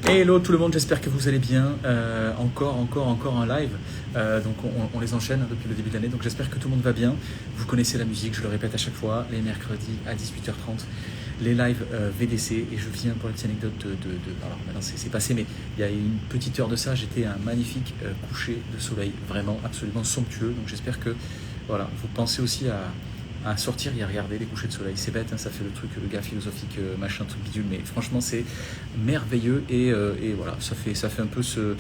Hello tout le monde, j'espère que vous allez bien. Encore un live. Donc on les enchaîne depuis le début de l'année, donc j'espère que tout le monde va bien. Vous connaissez la musique, je le répète à chaque fois, les mercredis à 18h30, les lives VDC. Et je viens pour une petite anecdote alors maintenant c'est passé, mais il y a une petite heure de ça, j'étais à un magnifique coucher de soleil, vraiment absolument somptueux. Donc j'espère que voilà, vous pensez aussi à sortir et à regarder les couchers de soleil. C'est bête, hein, ça fait le truc, le gars philosophique, machin, truc bidule, mais franchement c'est merveilleux et voilà, ça fait un peu se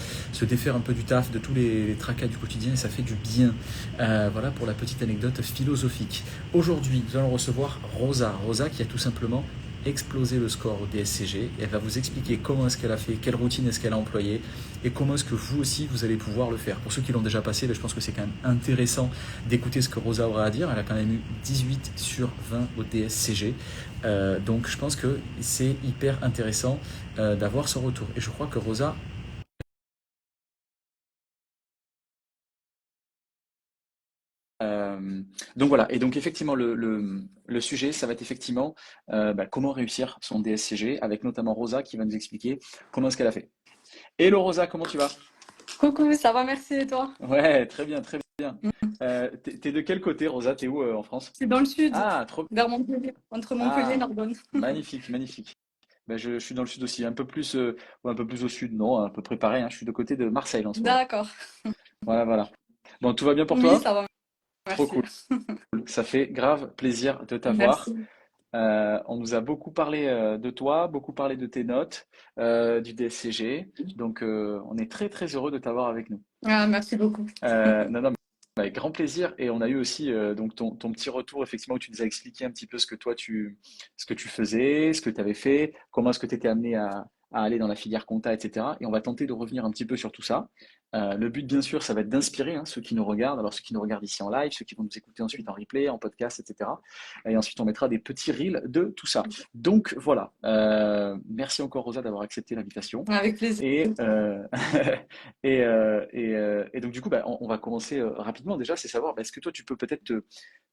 défaire un peu du taf, de tous les tracas du quotidien et ça fait du bien. Voilà pour la petite anecdote philosophique. Aujourd'hui, nous allons recevoir Rosa qui a tout simplement explosé le score au DSCG et elle va vous expliquer comment est-ce qu'elle a fait, quelle routine est-ce qu'elle a employée et comment est-ce que vous aussi vous allez pouvoir le faire. Pour ceux qui l'ont déjà passé, je pense que c'est quand même intéressant d'écouter ce que Rosa aura à dire. Elle a quand même eu 18 sur 20 au DSCG. Donc je pense que c'est hyper intéressant d'avoir son retour. Et je crois que Rosa... Euh, donc voilà, et donc effectivement le sujet, ça va être effectivement comment réussir son DSCG, avec notamment Rosa qui va nous expliquer comment est-ce qu'elle a fait. Hello Rosa, comment tu vas? Coucou, ça va, merci et toi? Ouais, très bien, très bien. Mm. T'es de quel côté Rosa? T'es où en France? C'est dans le sud, Ah, trop... vers Montpellier, entre Montpellier et Ah, Narbonne. magnifique, magnifique. Ben, je suis dans le sud aussi, un peu plus, ouais, un peu plus au sud, non, à peu près pareil, hein, je suis de côté de Marseille en ce moment. D'accord. Voilà, voilà. Bon, tout va bien pour Oui, toi? ça va, Trop merci. cool. Ça fait grave plaisir de t'avoir. Merci. On nous a beaucoup parlé de toi, beaucoup parlé de tes notes, du DSCG. Donc, on est très, très heureux de t'avoir avec nous. Ah, merci beaucoup. Non, non, mais avec grand plaisir. Et on a eu aussi donc ton petit retour, effectivement, où tu nous as expliqué un petit peu ce que toi, ce que tu faisais, ce que tu avais fait, comment est-ce que tu étais amené à aller dans la filière compta, etc. Et on va tenter de revenir un petit peu sur tout ça. Le but, bien sûr, ça va être d'inspirer hein, ceux qui nous regardent, alors ceux qui nous regardent ici en live, ceux qui vont nous écouter ensuite en replay, en podcast, etc. Et ensuite, on mettra des petits reels de tout ça. Donc voilà, merci encore Rosa d'avoir accepté l'invitation. Avec plaisir. Et, et donc du coup, on va commencer rapidement déjà, c'est savoir, est-ce que toi tu peux peut-être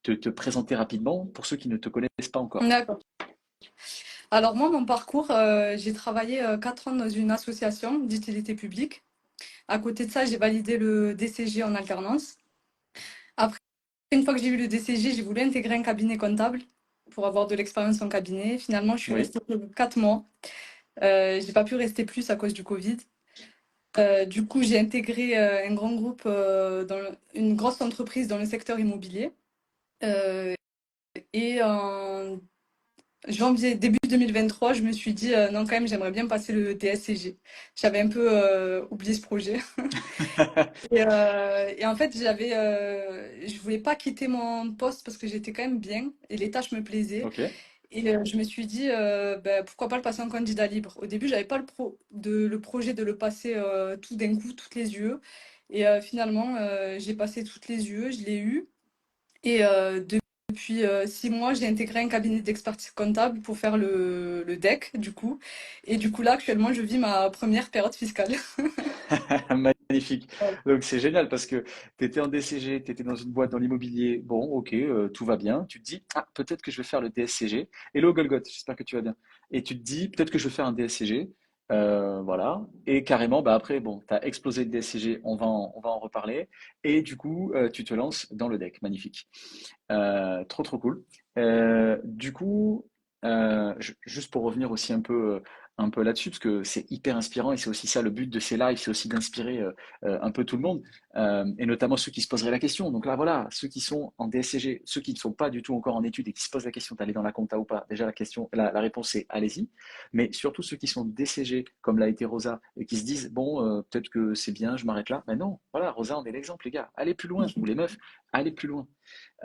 te présenter rapidement pour ceux qui ne te connaissent pas encore. D'accord. Alors moi, mon parcours, j'ai travaillé 4 ans dans une association d'utilité publique. À côté de ça, j'ai validé le DCG en alternance. Après, une fois que j'ai eu le DCG, j'ai voulu intégrer un cabinet comptable pour avoir de l'expérience en cabinet. Finalement, je suis Oui, restée que 4 mois. J'ai pas pu rester plus à cause du Covid. Du coup, j'ai intégré un grand groupe, une grosse entreprise dans le secteur immobilier. Euh, et en janvier, début 2023, je me suis dit non, quand même, j'aimerais bien passer le DSCG. J'avais un peu oublié ce projet. Et en fait, je voulais pas quitter mon poste parce que j'étais quand même bien et les tâches me plaisaient. ok, Et je me suis dit, pourquoi pas le passer en candidat libre. Au début, j'avais pas le projet de le passer tout d'un coup, toutes les yeux. Et finalement, j'ai passé toutes les yeux, je l'ai eu. Et depuis 6 mois, j'ai intégré un cabinet d'expertise comptable pour faire le DEC, du coup. Et du coup, là, actuellement, je vis ma première période fiscale. magnifique. Donc c'est génial parce que tu étais en DCG, tu étais dans une boîte dans l'immobilier, bon, ok, tout va bien. Tu te dis, ah, peut-être que je vais faire le DSCG. Hello Golgot, j'espère que tu vas bien. Et tu te dis, peut-être que je vais faire un DSCG. Voilà. Et carrément, après, bon, tu as explosé le DSCG, on va en reparler. Et du coup, tu te lances dans le deck. Magnifique. Trop, trop cool. Du coup, juste pour revenir aussi un peu là-dessus, parce que c'est hyper inspirant et c'est aussi ça le but de ces lives, c'est aussi d'inspirer un peu tout le monde, et notamment ceux qui se poseraient la question. Donc là, voilà, ceux qui sont en DSCG, ceux qui ne sont pas du tout encore en études et qui se posent la question d'aller dans la compta ou pas, déjà la réponse c'est allez-y. Mais surtout ceux qui sont DCG, comme l'a été Rosa, et qui se disent, bon, peut-être que c'est bien, je m'arrête là. Mais non, voilà, Rosa, on est l'exemple, les gars. Allez plus loin, ou les meufs, allez plus loin.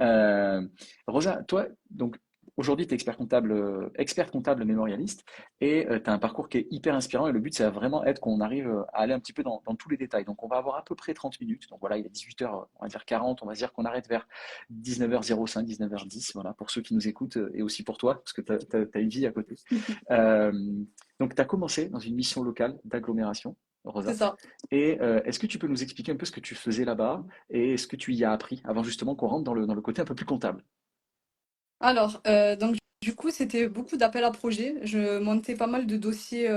Euh, Rosa, toi, donc aujourd'hui, tu es expert comptable mémorialiste et tu as un parcours qui est hyper inspirant. Et le but, c'est vraiment être qu'on arrive à aller un petit peu dans tous les détails. Donc, on va avoir à peu près 30 minutes. Donc, voilà, il est 18h, on va dire 40. On va dire qu'on arrête vers 19h05, 19h10. Voilà, pour ceux qui nous écoutent et aussi pour toi, parce que tu as une vie à côté. Euh, donc, tu as commencé dans une mission locale d'agglomération, C'est Rosa. ça. Et est-ce que tu peux nous expliquer un peu ce que tu faisais là-bas et ce que tu y as appris avant justement qu'on rentre dans le côté un peu plus comptable? Alors, donc, du coup, c'était beaucoup d'appels à projets. Je montais pas mal de dossiers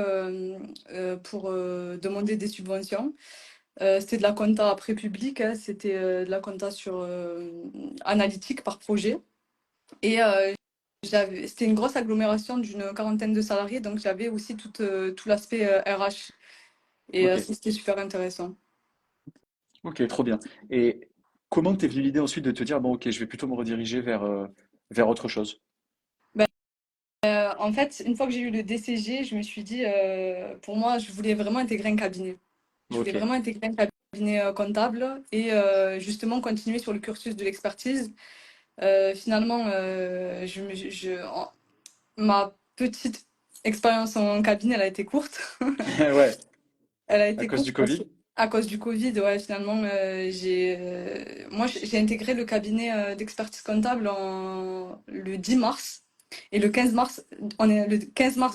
pour demander des subventions. C'était de la compta après public, hein, c'était de la compta sur analytique par projet. Et c'était une grosse agglomération d'une quarantaine de salariés, donc j'avais aussi tout l'aspect RH. Et Ok, c'était super intéressant. ok, trop bien. Et comment t'es venu l'idée ensuite de te dire, bon, ok, je vais plutôt me rediriger vers autre chose? Ben, en fait, une fois que j'ai eu le DCG, je me suis dit, pour moi, je voulais vraiment intégrer un cabinet. Je voulais Ok, vraiment intégrer un cabinet comptable et justement continuer sur le cursus de l'expertise. Finalement, ma petite expérience en cabinet, elle a été courte. ouais, Elle a à été cause courte du parce que, Covid? à cause du Covid, ouais, finalement, j'ai intégré le cabinet d'expertise comptable le 10 mars. Et le 15 mars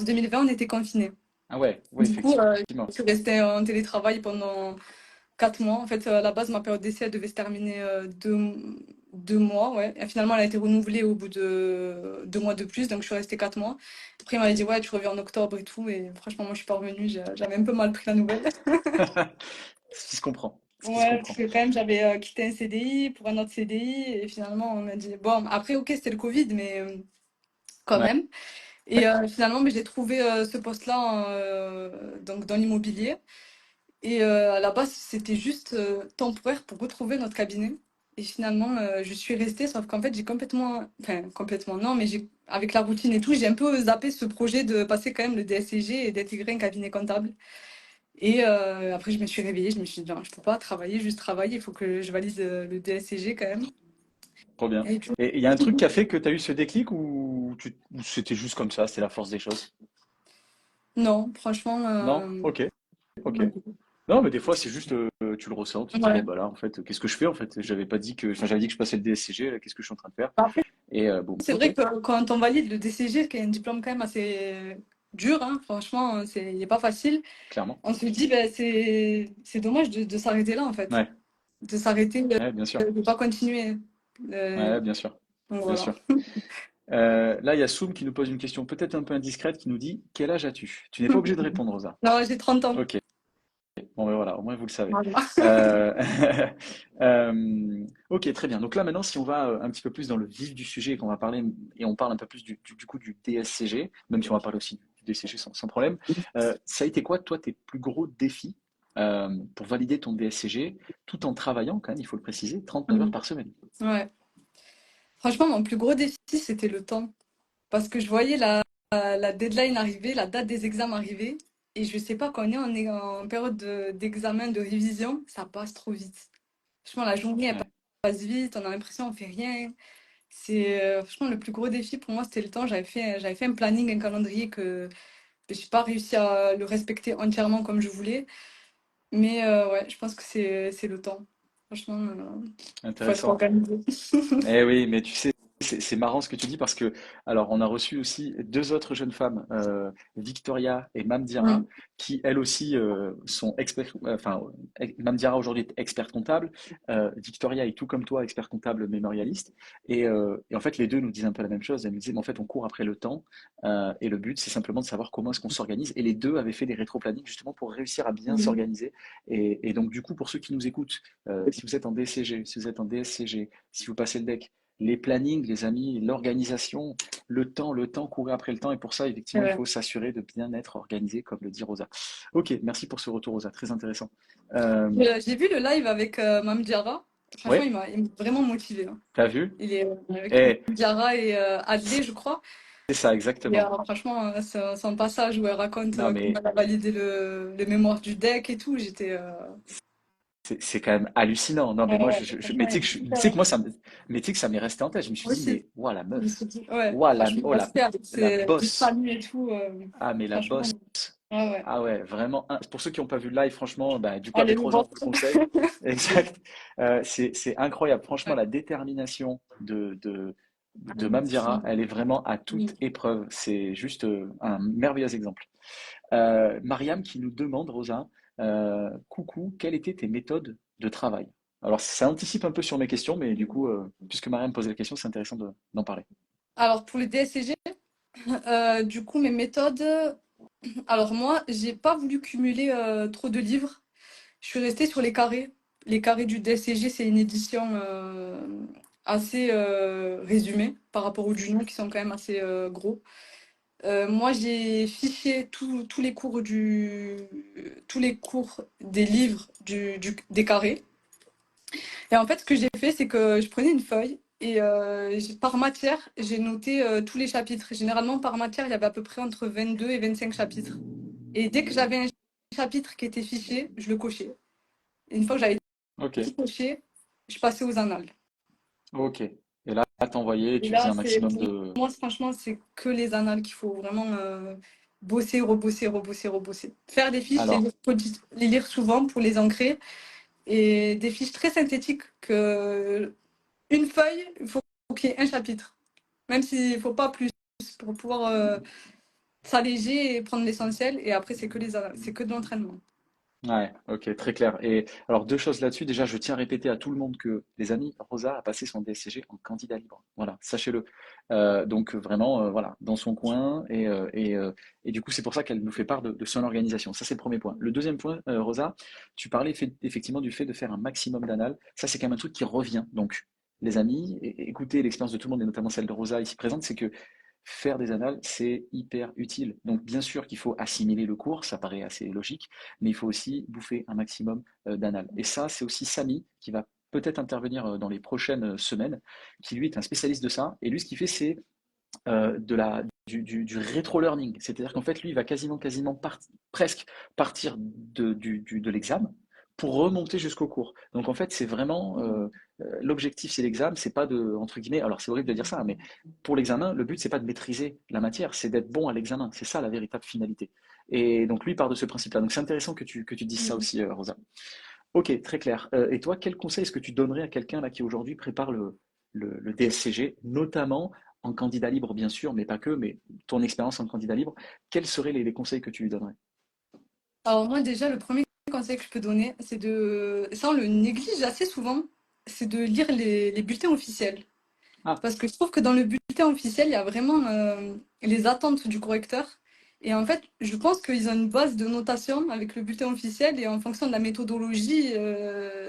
2020, on était confinés. Ah ouais, ouais, Du coup, effectivement. je suis restée en télétravail pendant 4 mois. En fait, à la base, ma période d'essai, elle devait se terminer 2 mois. Ouais. Et finalement, elle a été renouvelée au bout de 2 mois de plus. Donc, je suis restée 4 mois. Après, il m'avait dit, ouais, tu reviens en octobre et tout. Et franchement, moi, je suis pas revenue. J'avais un peu mal pris la nouvelle. Ce qui se comprend, ce qui se Ouais, parce comprend. que quand même, j'avais quitté un CDI pour un autre CDI. Et finalement, on m'a dit, bon, après, ok, c'était le Covid, mais quand Ouais, même. Et finalement, mais j'ai trouvé ce poste-là donc dans l'immobilier. Et à la base, c'était juste temporaire pour retrouver notre cabinet. Et finalement, je suis restée, sauf qu'en fait, j'ai complètement, enfin, complètement non, mais avec la routine et tout, j'ai un peu zappé ce projet de passer quand même le DSCG et d'intégrer un cabinet comptable. Et après, je me suis réveillée, je me suis dit, non, je peux pas travailler, juste travailler, il faut que je valide le DSCG quand même. trop bien. Et du Et il y a un truc qui coup, a fait que tu as eu ce déclic ou c'était juste comme ça, c'était la force des choses? non, franchement, Non? Ok, ok. Non, mais des fois, c'est juste, tu le ressens, tu te dis, bon, ouais. bah là, en fait, qu'est-ce que je fais, en fait? J'avais dit que je passais le DSCG, là, qu'est-ce que je suis en train de faire? Après, Et boum, c'est ok, vrai que quand on valide le DCG, qui est un diplôme quand même assez dur, hein, franchement, il n'est pas facile. clairement. On se dit, ben, c'est dommage de s'arrêter là, en fait. Ouais, De s'arrêter, ouais, bien sûr. de ne pas continuer. Euh, Ouais, bien sûr, donc bien voilà. sûr. Là, il y a Soum qui nous pose une question peut-être un peu indiscrète qui nous dit, quel âge as-tu? Tu n'es pas obligé de répondre, Rosa. Non, j'ai 30 ans. Ok, bon, ben voilà, au moins vous le savez. Voilà. Euh, ok, très bien. Donc là, maintenant, si on va un petit peu plus dans le vif du sujet et qu'on va parler, et on parle un peu plus du coup du DSCG, même si on va parler aussi du DSCG sans problème, ça a été quoi, toi, tes plus gros défis pour valider ton DSCG, tout en travaillant, quand même, il faut le préciser, 39 heures Mm. par semaine? Ouais. Franchement, mon plus gros défi, c'était le temps. Parce que je voyais la deadline arriver, la date des examens arriver. Et je sais pas, quand on est en période d'examen, de révision, ça passe trop vite. Franchement, la journée, elle Ouais, passe vite, on a l'impression qu'on fait rien. C'est franchement le plus gros défi pour moi, c'était le temps. J'avais fait un planning, un calendrier que j'ai pas réussi à le respecter entièrement comme je voulais. Mais ouais, je pense que c'est le temps. Franchement, faut être intéressant. organisé. Eh oui, mais tu sais, c'est marrant ce que tu dis parce que, alors, on a reçu aussi deux autres jeunes femmes, Victoria et Mamdiara, Mm. qui elles aussi sont experts, enfin, Mamdiara aujourd'hui est experte comptable, Victoria est tout comme toi, expert comptable mémorialiste, et en fait, les deux nous disent un peu la même chose. Elles nous disaient, mais en fait, on court après le temps, et le but, c'est simplement de savoir comment est-ce qu'on s'organise. Et les deux avaient fait des rétro-plannings justement pour réussir à bien Mm. s'organiser. Et donc, du coup, pour ceux qui nous écoutent, si vous êtes en DCG, si vous êtes en DSCG, si vous passez le deck, les plannings, les amis, l'organisation, le temps, courir après le temps. Et pour ça, effectivement, il Ouais. faut s'assurer de bien être organisé, comme le dit Rosa. Ok, merci pour ce retour, Rosa. Très intéressant. J'ai vu le live avec Mame Diarra. Franchement, Ouais, il m'a vraiment motivé, hein. t'as vu? Il est avec Mame Eh, Diarra et Adlé, je crois. c'est ça, Et exactement. franchement, son passage où elle raconte Non, comment mais elle a validé le mémoire du deck et tout, j'étais. c'est quand même hallucinant. Non, mais moi, Ouais, mais franchement, tu sais il que, est tu super. sais que moi, mais tu sais que ça m'est resté en tête. Je me suis Moi dit, aussi, mais ouah, la je me meuf, suis dit, ouais, ouah, franchement, oh, respect avec la ses bosse. familles et tout. Ah, mais la Franchement, bosse. ouais, ouais. Ah ouais, vraiment. Pour ceux qui n'ont pas vu le live, franchement, bah, du coup, Allez après le 3 heures, voir. je vous le conseille. Exact. C'est incroyable. Franchement, Ouais. la détermination de Mamdiara, elle est vraiment à toute épreuve. C'est juste un merveilleux exemple. Mariam qui nous demande, Rosa, coucou, quelles étaient tes méthodes de travail? Alors, ça anticipe un peu sur mes questions, mais du coup, puisque Mariam posait la question, c'est intéressant d'en parler. Alors, pour le DSCG. Du coup, mes méthodes. Alors moi, j'ai pas voulu cumuler trop de livres. Je suis restée sur les carrés. Les carrés du DSCG, c'est une édition assez résumée par rapport aux Juno qui sont quand même assez gros. Moi, j'ai fiché tous les cours des livres des carrés. Et en fait, ce que j'ai fait, c'est que je prenais une feuille et par matière, j'ai noté tous les chapitres. Généralement, par matière, il y avait à peu près entre 22 et 25 chapitres. Et dès que j'avais un chapitre qui était fiché, je le cochais. Et une fois que j'avais Ok, tout coché, je passais aux annales. ok. Et là, t'envoyais, Et tu faisais là, un c'est maximum pour de... moi, franchement, c'est que les annales qu'il faut vraiment bosser, rebosser, rebosser, rebosser. Faire des fiches, Alors, les lire souvent pour les ancrer. Et des fiches très synthétiques que une feuille, il faut qu'il y ait un chapitre. Même s'il ne faut pas plus pour pouvoir s'alléger et prendre l'essentiel. Et après, c'est que de l'entraînement. ouais, ok, très clair. Et alors, deux choses là-dessus. Déjà, je tiens à répéter à tout le monde que, les amis, Rosa a passé son DSCG en candidat libre. Voilà, sachez-le. Donc, vraiment, voilà, dans son coin. Et du coup, c'est pour ça qu'elle nous fait part de son organisation. Ça, c'est le premier point. Le deuxième point, Rosa, tu parlais effectivement du fait de faire un maximum d'annales. Ça, c'est quand même un truc qui revient. Donc, les amis, écoutez l'expérience de tout le monde, et notamment celle de Rosa ici présente, c'est que faire des annales, c'est hyper utile. Donc, bien sûr qu'il faut assimiler le cours, ça paraît assez logique, mais il faut aussi bouffer un maximum d'annales. Et ça, c'est aussi Samy qui va peut-être intervenir dans les prochaines semaines, qui lui est un spécialiste de ça. Et lui, ce qu'il fait, c'est du rétro-learning. C'est-à-dire qu'en fait, lui, il va presque partir de l'examen pour remonter jusqu'au cours. Donc en fait, c'est vraiment l'objectif, c'est l'examen, c'est pas de entre guillemets. Alors c'est horrible de dire ça, mais pour l'examen, le but c'est pas de maîtriser la matière, c'est d'être bon à l'examen. C'est ça la véritable finalité. Et donc lui part de ce principe-là. Donc c'est intéressant que tu dises ça Mhm. aussi, Rosa. Ok, très clair. Et toi, quel conseil est-ce que tu donnerais à quelqu'un là qui aujourd'hui prépare le DSCG, notamment en candidat libre, bien sûr, mais pas que, mais ton expérience en candidat libre, quels seraient les conseils que tu lui donnerais? Alors moi, déjà, le premier conseil que je peux donner, c'est de... Ça, on le néglige assez souvent, c'est de lire les bulletins officiels. Ah, Parce que je trouve que dans le bulletin officiel, il y a vraiment les attentes du correcteur. Et en fait, je pense qu'ils ont une base de notation avec le bulletin officiel et en fonction de la méthodologie,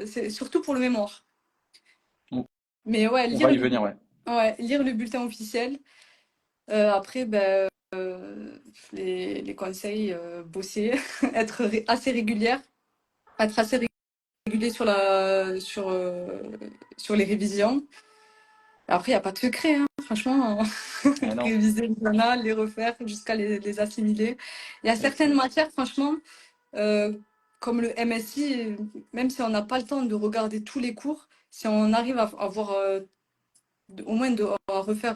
c'est surtout pour le mémoire. on, Mais ouais, on va y venir, ouais. lire le bulletin officiel. Après, ben, les conseils, bosser, assez régulière, être assez régulier sur les révisions. Après, il n'y a pas de secret, hein. Franchement, Eh non, réviser les annales, les refaire jusqu'à les assimiler. Il y a certaines excellent. matières, franchement, euh, comme le MSI, même si on n'a pas le temps de regarder tous les cours, si on arrive à avoir au moins à refaire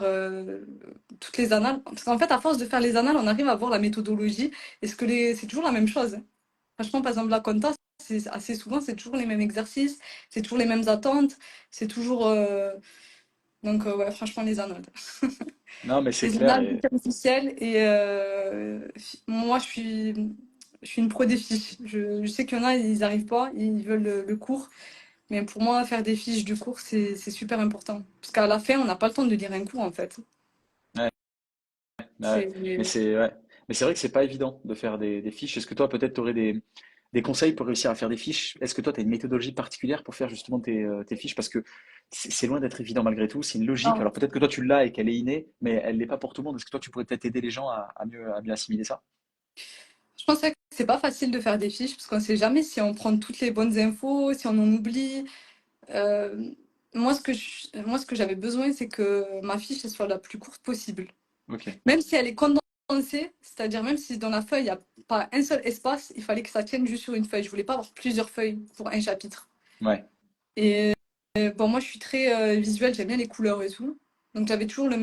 toutes les annales, parce qu'en fait, à force de faire les annales, on arrive à voir la méthodologie. C'est toujours la même chose, hein. Franchement, par exemple, la compta, c'est assez souvent, c'est toujours les mêmes exercices, c'est toujours les mêmes attentes, c'est toujours. Donc, ouais, franchement, les annales. Non, mais c'est Les clair. annales bulletin officiel. Et moi, je suis une pro des fiches. Je sais qu'il y en a, ils n'arrivent pas, ils veulent le cours. Mais pour moi, faire des fiches du cours, c'est super important. Parce qu'à la fin, on n'a pas le temps de lire un cours, en fait. Ouais, ouais. C'est... Ouais. Mais c'est vrai que c'est pas évident de faire des fiches. Est-ce que toi, peut-être, tu aurais des conseils pour réussir à faire des fiches? Est-ce que toi, tu as une méthodologie particulière pour faire justement tes fiches? Parce que c'est loin d'être évident malgré tout. C'est une logique. Ah, Alors peut-être que toi, tu l'as et qu'elle est innée, mais elle l'est pas pour tout le monde. Est-ce que toi, tu pourrais peut-être aider les gens à mieux assimiler ça? je pense que c'est pas facile de faire des fiches, parce qu'on ne sait jamais si on prend toutes les bonnes infos, si on en oublie. Euh, moi, ce que j'avais besoin, c'est que ma fiche elle soit la plus courte possible. Ok. Même si elle est condensée, c'est-à-dire même si dans la feuille, il n'y a pas un seul espace, il fallait que ça tienne juste sur une feuille. Je voulais pas avoir plusieurs feuilles pour un chapitre. Ouais. Et bon, moi, je suis très visuelle, j'aime bien les couleurs et tout. Donc, j'avais toujours les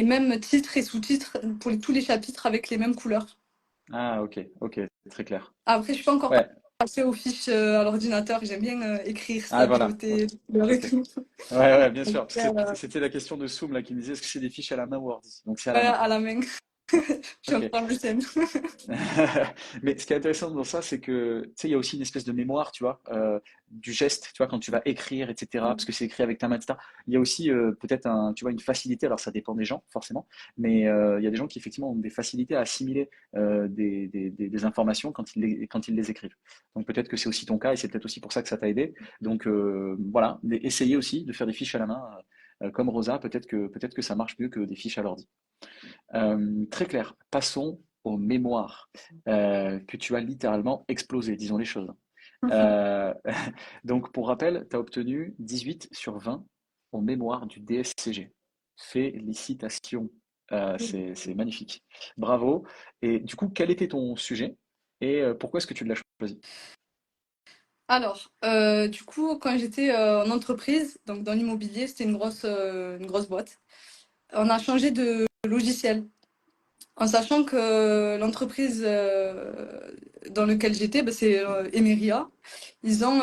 mêmes titres et sous-titres pour tous les chapitres avec les mêmes couleurs. Ah, ok. Ok. Très clair. Après, je suis pas encore Ouais. passée aux fiches à l'ordinateur. J'aime bien écrire, Ah, voilà. styloter, les couleurs et Ok. tout. Ouais, ouais, bien Donc, sûr. Parce que c'était la question de Soum là qui me disait est-ce que c'est des fiches à la main ou ordi? Donc c'est à la ouais, main. à la main. Je suis Ok. encore le thème. Mais ce qui est intéressant dans ça, c'est que, tu sais, il y a aussi une espèce de mémoire, tu vois, du geste, tu vois, quand tu vas écrire, etc., parce que c'est écrit avec ta main, etc. Il y a aussi peut-être tu vois, une facilité. Alors, ça dépend des gens, forcément, mais il y a des gens qui effectivement ont des facilités à assimiler des informations quand ils les écrivent. Donc, peut-être que c'est aussi ton cas, et c'est peut-être aussi pour ça que ça t'a aidé. Donc, voilà, essayez aussi de faire des fiches à la main, comme Rosa. Peut-être que ça marche mieux que des fiches à l'ordi. Très clair. Passons aux mémoires que tu as littéralement explosé, disons les choses. Euh, donc, pour rappel, tu as obtenu 18 sur 20 au mémoire du DSCG. Félicitations. C'est magnifique. Bravo. Et du coup, quel était ton sujet et pourquoi est-ce que tu l'as choisi? Alors, du coup, quand j'étais en entreprise, donc dans l'immobilier, c'était une grosse boîte. On a changé de logiciel, en sachant que l'entreprise dans laquelle j'étais, ben, c'est Emeria. Ils ont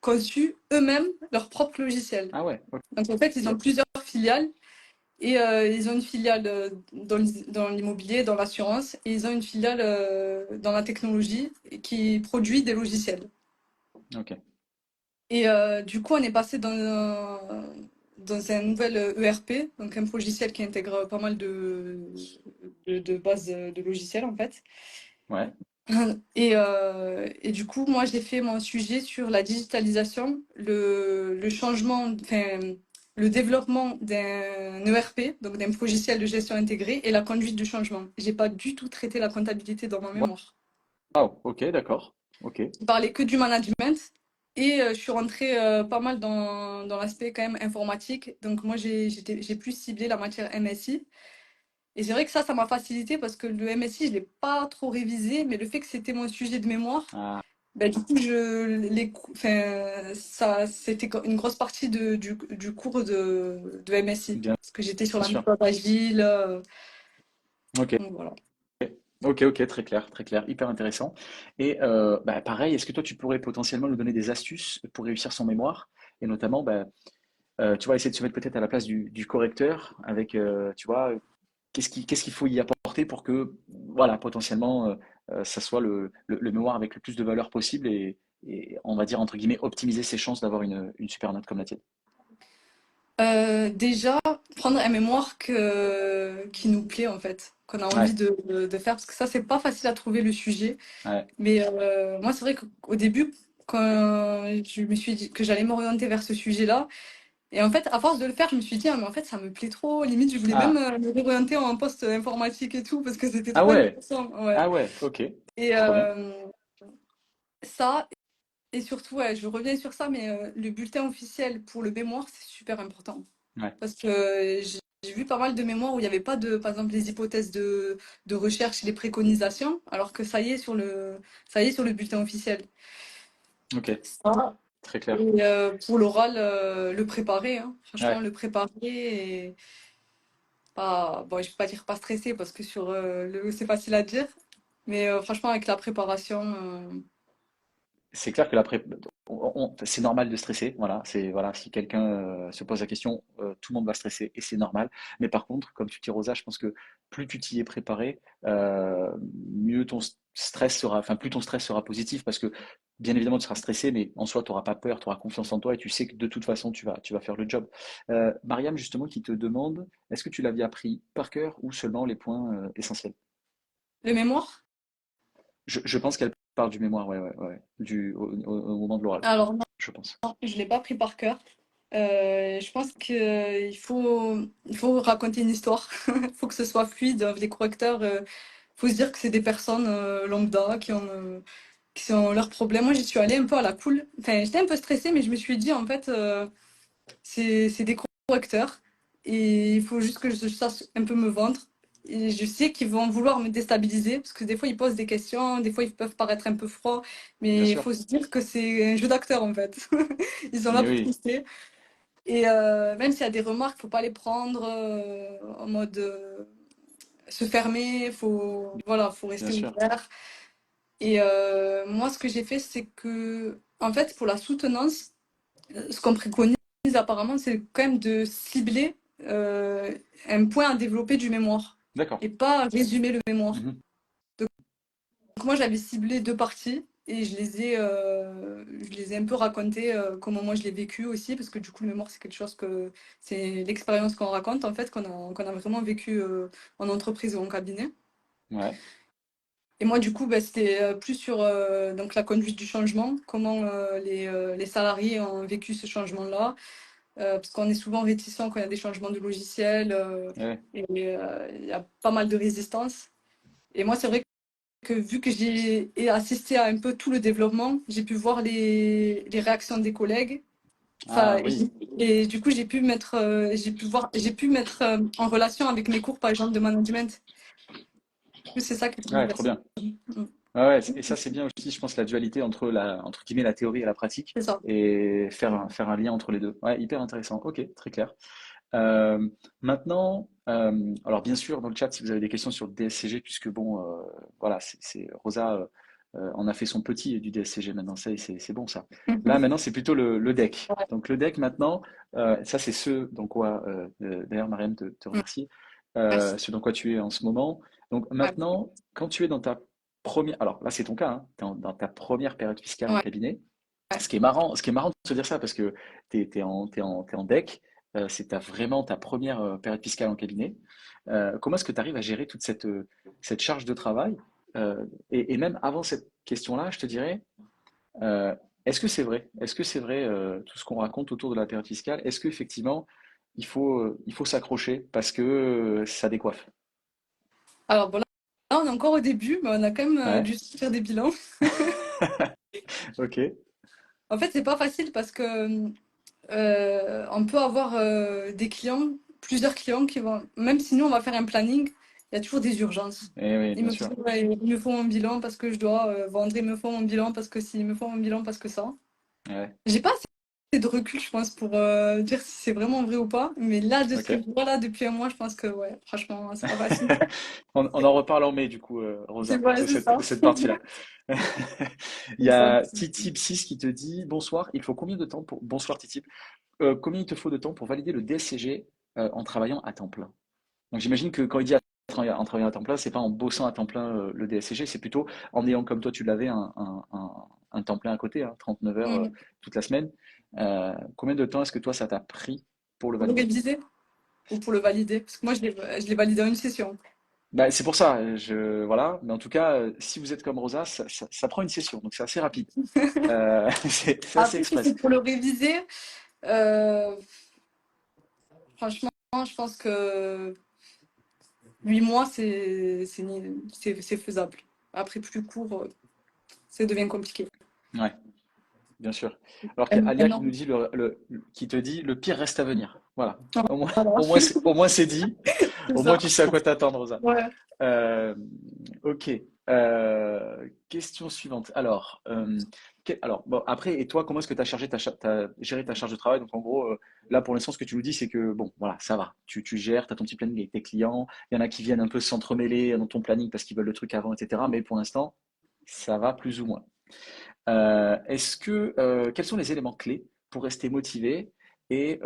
conçu eux-mêmes leur propre logiciel. Ah ouais, Donc en fait, ils ont ok. plusieurs filiales et ils ont une filiale dans l'immobilier, dans l'assurance, et ils ont une filiale dans la technologie qui produit des logiciels. Ok. Et du coup, on est passé dans un nouvel ERP, donc un logiciel qui intègre pas mal de bases de logiciels en fait. Ouais. Et du coup, moi, j'ai fait mon sujet sur la digitalisation, le changement, enfin, le développement d'un ERP, donc d'un logiciel de gestion intégrée, et la conduite du changement. J'ai pas du tout traité la comptabilité dans ma mémoire. Waouh, ok, d'accord. Ok. Je parlais que du management. Et je suis rentrée pas mal dans l'aspect quand même informatique. Donc moi, j'ai plus ciblé la matière MSI. Et c'est vrai que ça m'a facilité parce que le MSI, je l'ai pas trop révisé, mais le fait que c'était mon sujet de mémoire, Ah, bah, du coup, enfin, ça, c'était une grosse partie du cours de MSI. bien Parce que j'étais sur la sûr. méthode agile. Ok. Donc voilà. Ok, ok, très clair, hyper intéressant. Et bah, pareil, est-ce que toi tu pourrais potentiellement nous donner des astuces pour réussir son mémoire? Et notamment, bah, tu vois, essayer de se mettre peut-être à la place du correcteur avec, tu vois, qu'est-ce qu'il faut y apporter pour que, voilà, potentiellement, ça soit le mémoire avec le plus de valeur possible et on va dire, entre guillemets, optimiser ses chances d'avoir une super note comme la tienne. Déjà, prendre un mémoire qui nous plaît en fait, qu'on a envie Ouais, de faire, parce que ça, c'est pas facile à trouver le sujet. ouais. Mais moi, c'est vrai qu'au début, quand je me suis dit que j'allais m'orienter vers ce sujet-là, et en fait, à force de le faire, je me suis dit, ah, mais en fait, ça me plaît trop. Limite, je voulais même Ah, me réorienter en poste informatique et tout, parce que c'était ah trop ouais, intéressant. Ouais. ah ouais, ok, Et trop bien. ça, et surtout, ouais, je reviens sur ça, mais le bulletin officiel pour le mémoire, c'est super important. Ouais, Parce que j'ai vu pas mal de mémoires où il n'y avait pas par exemple, les hypothèses de recherche et les préconisations, alors que ça y est sur le bulletin officiel. ok, Ça. très clair. Et pour l'oral, le préparer, hein. Franchement, Ouais. le préparer et pas, bon, je vais pas dire pas stressé parce que c'est facile à dire, mais franchement, avec la préparation, C'est clair que c'est normal de stresser. Voilà, si quelqu'un se pose la question, tout le monde va stresser et c'est normal. Mais par contre, comme tu dis, Rosa, je pense que plus tu t'y es préparé, mieux ton stress sera, enfin plus ton stress sera positif parce que bien évidemment tu seras stressé, mais en soi tu n'auras pas peur, tu auras confiance en toi et tu sais que de toute façon tu vas faire le job. Mariam justement qui te demande, est-ce que tu l'avais appris par cœur ou seulement les points essentiels? le mémoire. Je pense qu'elle parle du mémoire, ouais, ouais, ouais, au moment de l'oral, Alors non, je pense. je l'ai pas pris par cœur. Je pense il faut raconter une histoire. Il faut que ce soit fluide. Les correcteurs, faut se dire que c'est des personnes lambda qui ont leurs problèmes. Moi, j'y suis allée un peu à la cool. Enfin, j'étais un peu stressée, mais je me suis dit, en fait, c'est des correcteurs. Et il faut juste que je sache un peu me vendre. Et je sais qu'ils vont vouloir me déstabiliser, parce que des fois, ils posent des questions, des fois, ils peuvent paraître un peu froids, Bien mais il sûr. faut se dire que c'est un jeu d'acteur, en fait. Ils sont là Mais pour oui, tester. Et même s'il y a des remarques, faut pas les prendre en mode se fermer, faut bien rester sûr. ouvert. Et moi, ce que j'ai fait, c'est que, en fait, pour la soutenance, ce qu'on préconise apparemment, c'est quand même de cibler un point à développer du mémoire. D'accord. et pas résumer le mémoire. Mhm. Donc moi, j'avais ciblé 2 parties et je les ai un peu racontées, comment moi je l'ai vécu aussi, parce que du coup, le mémoire, c'est quelque chose que c'est l'expérience qu'on raconte, en fait, qu'on a vraiment vécu, en entreprise ou en cabinet. Ouais. Et moi, du coup, bah, c'était, plus sur, donc la conduite du changement, comment, les salariés ont vécu ce changement-là. Parce qu'on est souvent réticent quand il y a des changements de logiciels, Ouais. et il y a pas mal de résistance. Et moi, c'est vrai que vu que j'ai assisté à un peu tout le développement, j'ai pu voir les réactions des collègues. Enfin, Ah oui. et du coup, j'ai pu mettre en relation avec mes cours, par exemple, de management. Du coup, c'est ça qui est Ouais, trop intéressant. bien. Mm. Ouais, ouais, et ça c'est bien aussi, je pense, la dualité entre entre guillemets, la théorie et la pratique, C'est ça. et faire un lien entre les deux. Ouais, hyper intéressant. Ok, très clair. Euh, Maintenant, alors bien sûr, dans le chat, si vous avez des questions sur le DSCG, puisque bon, voilà, Rosa en a fait son petit du DSCG maintenant, ça, c'est bon ça. Là, maintenant, c'est plutôt le deck. Ouais. Donc le deck maintenant, ça c'est ce dans quoi, d'ailleurs, Marianne te Mm. remercie, Merci. ce dans quoi tu es en ce moment. Donc Ouais. maintenant, quand tu es dans ta première, alors là c'est ton cas, hein, dans ta première période fiscale en Ouais. cabinet, Ouais. ce qui est marrant de se dire ça parce que t'es en deck, c'est vraiment ta première période fiscale en cabinet. Comment est-ce que tu arrives à gérer toute cette charge de travail? Et même avant cette question-là, je te dirais, euh, est-ce que c'est vrai? Est-ce que c'est vrai tout ce qu'on raconte autour de la période fiscale? Est-ce qu'effectivement, il faut s'accrocher parce que ça décoiffe? Alors bon, là, on est encore au début, mais on a quand même Ouais, dû faire des bilans. ok, En fait, c'est pas facile parce que on peut avoir des clients, plusieurs clients qui vont, même si nous on va faire un planning, il y a toujours des urgences. eh oui, Ils bien me sûr. font, ouais, il me faut mon bilan parce que je dois vendre, il me faut mon bilan parce que si, il me faut mon bilan parce que ça. Ouais, J'ai pas assez de recul, je pense, pour dire si c'est vraiment vrai ou pas, mais là, de ce que je ok. vois là depuis un mois, je pense que ouais, franchement, c'est pas facile. On en reparle en mai, du coup, C'est Rosa, vrai, de c'est ça. cette partie-là. Il y C'est ça. a Titip6 qui te dit bonsoir, il faut combien de temps pour. Bonsoir Titip. Combien il te faut de temps pour valider le DSCG en travaillant à temps plein? Donc j'imagine que quand il dit en travaillant à temps plein, c'est pas en bossant à temps plein le DSCG, c'est plutôt en ayant comme toi tu l'avais un temps plein à côté, hein, 39 heures Mm. toute la semaine. Combien de temps est-ce que toi ça t'a pris pour le Pour le valider? réviser ou pour le valider? Parce que moi, je l'ai validé en une session. Bah, c'est pour ça, voilà. Mais en tout cas, si vous êtes comme Rosa, ça prend une session, donc c'est assez rapide. C'est assez Après, si c'est express. pour le réviser, euh, franchement, je pense que 8 mois, c'est faisable. Après, plus court, ça devient compliqué. Ouais, bien sûr. Alors qu'il y a Alia Un qui an. nous dit qui te dit le pire reste à venir. Voilà. Voilà. Au moins c'est dit. C'est Au moins ça. tu sais à quoi t'attendre, Rosa. Ouais. Euh, ok. Question suivante. Alors, alors bon, après, et toi, comment est-ce que tu as géré ta charge de travail? Donc en gros, là pour l'instant, ce que tu nous dis, c'est que bon, voilà, ça va. Tu gères, tu as ton petit planning avec tes clients. Il y en a qui viennent un peu s'entremêler dans ton planning parce qu'ils veulent le truc avant, etc. Mais pour l'instant, ça va plus ou moins. Quels sont les éléments clés pour rester motivé et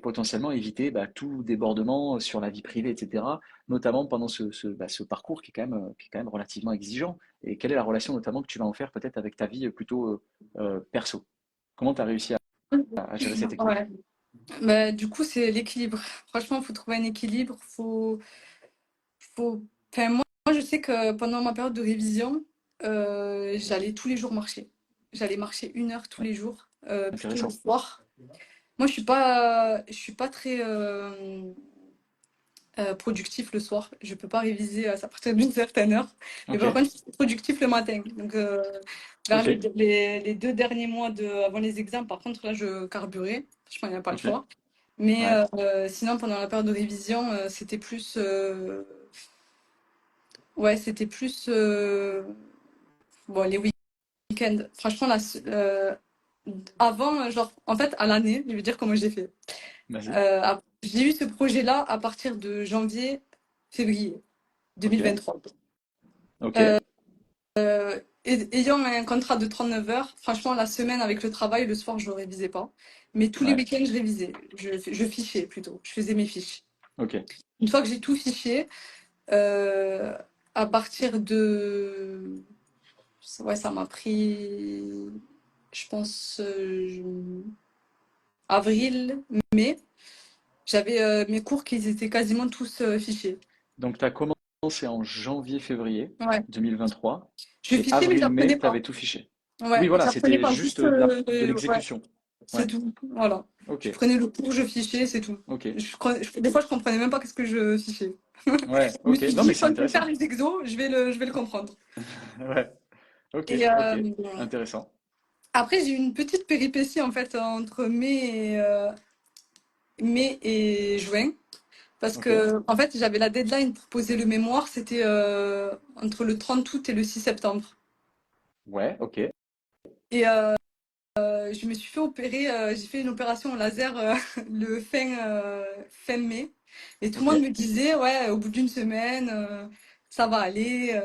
potentiellement éviter bah, tout débordement sur la vie privée, etc., notamment pendant ce parcours qui est quand même relativement exigeant? Et quelle est la relation notamment que tu vas en faire peut-être avec ta vie plutôt perso? Comment tu as réussi à gérer cet équilibre? Ouais. Mais du coup, c'est l'équilibre. Franchement, il faut trouver un équilibre. Faut... Enfin, moi, je sais que pendant ma période de révision, j'allais tous les jours marcher. J'allais marcher 1 heure tous les jours, plutôt le Intéressant. soir. Moi, je suis pas très productif le soir. Je peux pas réviser à partir d'une certaine heure. Mais Ok, par contre, je suis productif le matin. Donc, vers ok, les 2 derniers mois avant les examens, par contre, là, je carburais. Franchement, il n'y a pas le ok. choix. Mais Ouais, sinon, pendant la période de révision, c'était plus. Ouais, c'était plus. Bon, les week-ends. Franchement, là, avant, genre, en fait, à l'année, je vais dire comment j'ai fait. vas-y. J'ai eu ce projet-là à partir de janvier, février Ok, 2023. ok, Ayant un contrat de 39 heures, franchement, la semaine avec le travail, le soir, je ne révisais pas. Mais tous les ouais, week-ends, je révisais. Je fichais plutôt. Je faisais mes fiches. ok, Une fois que j'ai tout fiché, Euh, à partir de... Ouais, ça m'a pris, je pense, avril, mai. J'avais mes cours qui étaient quasiment tous fichés. Donc, tu as commencé en janvier-février Ouais. 2023 Je et fichais, mais avril-mai, j'apprenais tu pas. avais tout fiché. Oui, Ouais, voilà, j'apprenais c'était pas. juste Juste, de ouais, l'exécution. c'est Ouais, tout. Voilà. ok, Je prenais le cours, je fichais, c'est tout. ok. Des fois, je comprenais même pas qu'est-ce que je fichais. Ouais, Je me ok. suis Non, mais dit, c'est quand je vais faire intéressant. les exos, je vais le comprendre. Ouais, ok, Et ok. Intéressant. après, j'ai eu une petite péripétie en fait entre mai et juin. Parce Ok. que, en fait, j'avais la deadline pour poser le mémoire, c'était entre le 30 août et le 6 septembre. Ouais, ok. Et je me suis fait opérer, j'ai fait une opération au laser le fin mai. Et tout le Ok. monde me disait, ouais, au bout d'une semaine, ça va aller,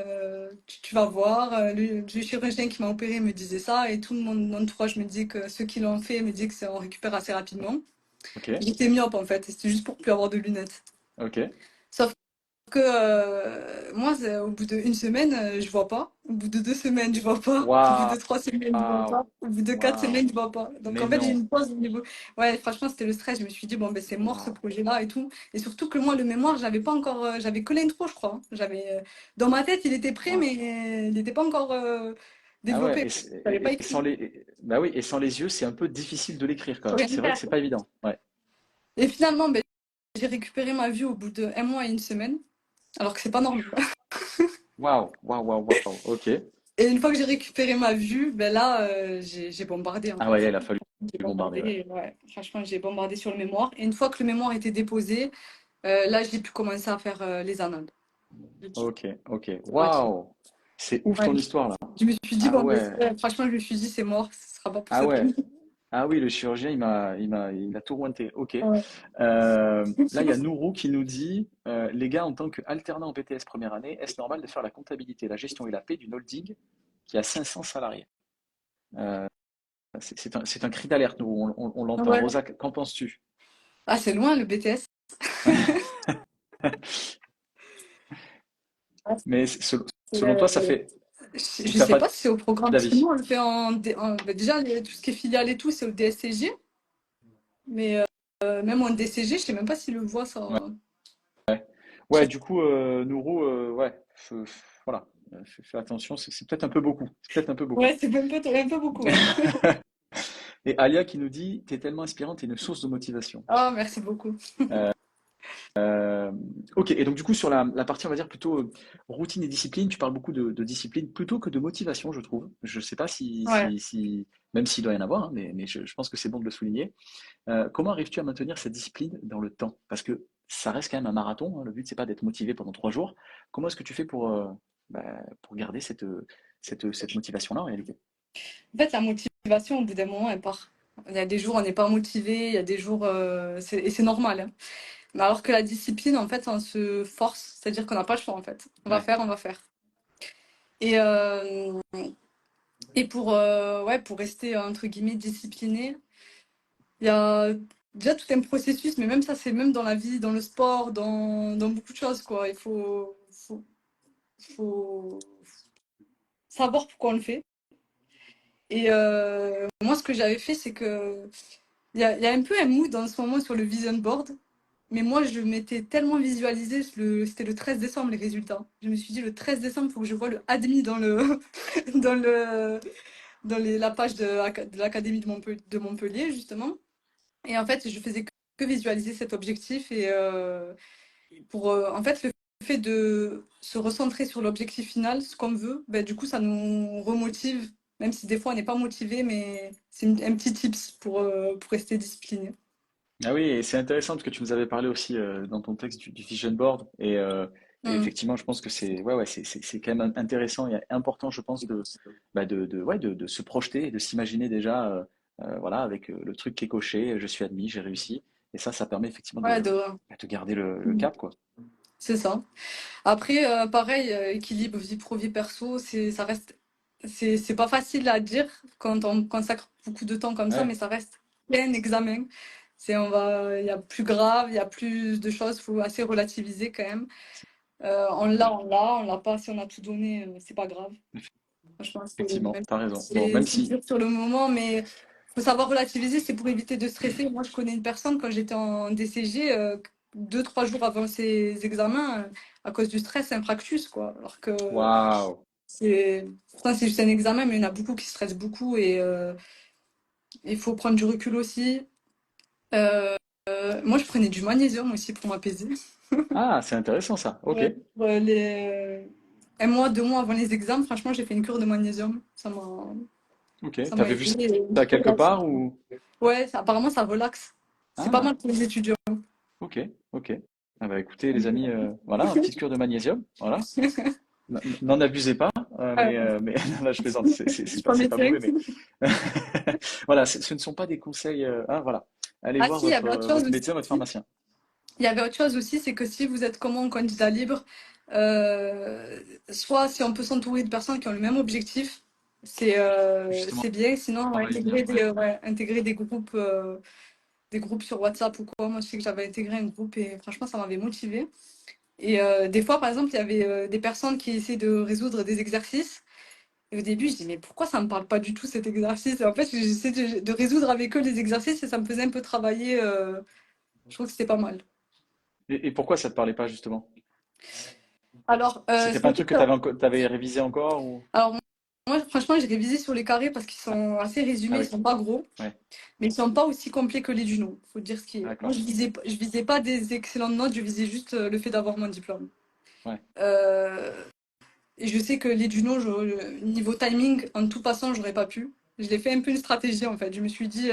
tu vas voir. Le chirurgien qui m'a opéré me disait ça, et tout mon entourage me disait que ceux qui l'ont fait me disaient que ça on récupère assez rapidement. Ok. J'étais myope en fait, et c'était juste pour plus avoir de lunettes. Ok. Sauf que moi, au bout d'une semaine, je vois pas. Au bout de 2 semaines, je vois pas. Au bout de Waouh. 3 semaines, je vois pas. Au bout de 4 semaines, Waouh. je vois pas. Donc Mais en fait, j'ai eu non. une pause au niveau. Ouais, franchement, c'était le stress. Je me suis dit, bon, ben c'est mort ce Waouh. projet-là et tout. Et surtout que moi, le mémoire, j'avais pas encore. J'avais que l'intro, je crois, hein. Dans ma tête, il était prêt, Waouh. mais il n'était pas encore Ah ouais, développé. Je l'avais pas et sans écrit. bah oui, et sans les yeux, c'est un peu difficile de l'écrire quand même. Rien C'est vrai que faire. c'est pas évident. Ouais. Et finalement, ben, j'ai récupéré ma vue au bout de 1 mois et 1 semaine, alors que c'est pas normal. Waouh, waouh, waouh, waouh. Ok. Et une fois que j'ai récupéré ma vue, ben là, j'ai bombardé en Ah ouais, fait. il a fallu J'ai bombarder, ouais. bombardé, ouais. Franchement, j'ai bombardé sur le mémoire. Et une fois que le mémoire était déposé, là, j'ai pu commencer à faire les annales. Ok, ok. Ouais. Waouh. C'est ouf Ouais. ton histoire là. Je me suis dit, Ah bon, ben, ouais. franchement, je me suis dit, c'est mort, ce sera pas pour Ah cette ouais. année. Ah oui, le chirurgien, il a tout pointé. Ok. Ouais. Là, il y a Nourou qui nous dit, les gars, en tant qu'alternant en BTS première année, est-ce normal de faire la comptabilité, la gestion et la paie d'une holding qui a 500 salariés? Euh, c'est un cri d'alerte, Nourou, on l'entend. Ouais. Rosa, qu'en penses-tu? Ah, c'est loin le BTS. Ouais, Mais c'est, selon toi, ça fait, ou je t'as sais pas pas si c'est au programme, parce que nous, d'avis? on le fait ben, déjà, tout ce qui est filial et tout, c'est au DSCG. Mais même en DCG, je sais même pas s'ils le voient, ça. Ouais. Ouais, du coup, Nourou, ouais, voilà, fais attention, c'est peut-être un peu beaucoup. C'est peut-être un peu beaucoup. Ouais, c'est un peu beaucoup, ouais. Et Alia qui nous dit, t'es tellement inspirante, t'es une source de motivation. Oh, merci beaucoup. Euh, ok, et donc du coup sur la partie on va dire plutôt routine et discipline, tu parles beaucoup de discipline plutôt que de motivation, je trouve. Je sais pas Ouais. même s'il doit y en avoir, hein, mais je pense que c'est bon de le souligner. Comment arrives-tu à maintenir cette discipline dans le temps? Parce que ça reste quand même un marathon, hein, le but c'est pas d'être motivé pendant 3 jours. Comment est-ce que tu fais pour garder cette motivation-là en réalité? En fait, la motivation, au bout d'un moment, elle part. Il y a des jours, on n'est pas motivé, il y a des jours, et c'est normal, hein. Mais alors que la discipline, en fait, on se force, c'est-à-dire qu'on n'a pas le choix, en fait. On va Ouais. faire, on va faire. Et, ouais, pour rester, entre guillemets, discipliné, il y a déjà tout un processus, mais même ça, c'est même dans la vie, dans le sport, dans beaucoup de choses, quoi. Faut savoir pourquoi on le fait. Et moi, ce que j'avais fait, c'est que il y a un peu un mood en ce moment sur le vision board. Mais moi, je m'étais tellement visualisé, c'était le 13 décembre les résultats. Je me suis dit, le 13 décembre, il faut que je vois le admis dans la page de l'Académie de Montpellier, justement. Et en fait, je faisais que visualiser cet objectif. Et en fait, le fait de se recentrer sur l'objectif final, ce qu'on veut, ben, du coup, ça nous remotive, même si des fois on n'est pas motivé, mais c'est un petit tips pour rester discipliné. Ah oui, et c'est intéressant parce que tu nous avais parlé aussi dans ton texte du vision board et Mm. effectivement, je pense que c'est quand même intéressant et important, je pense, de se projeter et de s'imaginer déjà, voilà, avec le truc qui est coché, je suis admis, j'ai réussi. Et ça permet effectivement Ouais, de garder le cap, quoi. c'est ça. Après, pareil, équilibre vie pro, vie perso, ça reste, c'est pas facile à dire quand on consacre beaucoup de temps comme ça, mais Ouais. ça reste plein examen. Il y a plus grave, il y a plus de choses, faut assez relativiser quand même. On l'a pas. Si on a tout donné, c'est pas grave. Franchement, Effectivement, même tu as raison. si Bon, même c'est si. dur sur le moment, mais faut savoir relativiser, c'est pour éviter de stresser. Moi, je connais une personne, quand j'étais en DCG, 2, 3 jours avant ses examens, à cause du stress, un fractus, quoi. Alors que Waouh! pourtant, c'est juste un examen, mais il y en a beaucoup qui stressent beaucoup et il faut prendre du recul aussi. Euh, Moi, je prenais du magnésium aussi pour m'apaiser. Ah, c'est intéressant ça. Ok. Ouais, pour un mois, 2 mois avant les examens, franchement, j'ai fait une cure de magnésium. Ok. Ça m'a T'avais vu aidé. ça quelque part ou? Ouais, apparemment, ça relaxe. C'est pas Ah, mal pour les étudiants. ok, ok. Ah bah écoutez les amis, voilà, un petite cure de magnésium, voilà. N'en abusez pas, mais là je plaisante, Je prends c'est mes pas mauvais, trucs. mais voilà, ce ne sont pas des conseils. Ah voilà, allez Ah voir si, il y avait autre chose votre aussi. médecin, votre pharmacien. Il y avait autre chose aussi, c'est que si vous êtes comme moi, candidat libre, euh, soit si on peut s'entourer de personnes qui ont le même objectif, Justement, c'est bien. Sinon, on va y venir. Ouais. intégrer des groupes sur WhatsApp ou quoi. Moi, je sais que j'avais intégré un groupe et franchement, ça m'avait motivée. Et des fois, par exemple, il y avait des personnes qui essaient de résoudre des exercices. Et au début, je dis, mais pourquoi ça me parle pas du tout cet exercice? Et en fait, j'essaie de résoudre avec eux les exercices et ça me faisait un peu travailler. Je trouve que c'était pas mal. Et pourquoi ça te parlait pas justement? Alors, C'était pas un truc que t'avais révisé encore ou? alors, moi, franchement, j'ai révisé sur les carrés parce qu'ils Ah, sont assez ah résumés, ils oui, sont pas gros, ouais, mais ils sont pas aussi complets que les Duno. Faut dire ce qui est. Moi, d'accord, je visais pas des excellentes notes, je visais juste le fait d'avoir mon diplôme. ouais, Euh, et je sais que les Duno, niveau timing, en tout passant, j'aurais pas pu. Je l'ai fait un peu une stratégie en fait. Je me suis dit,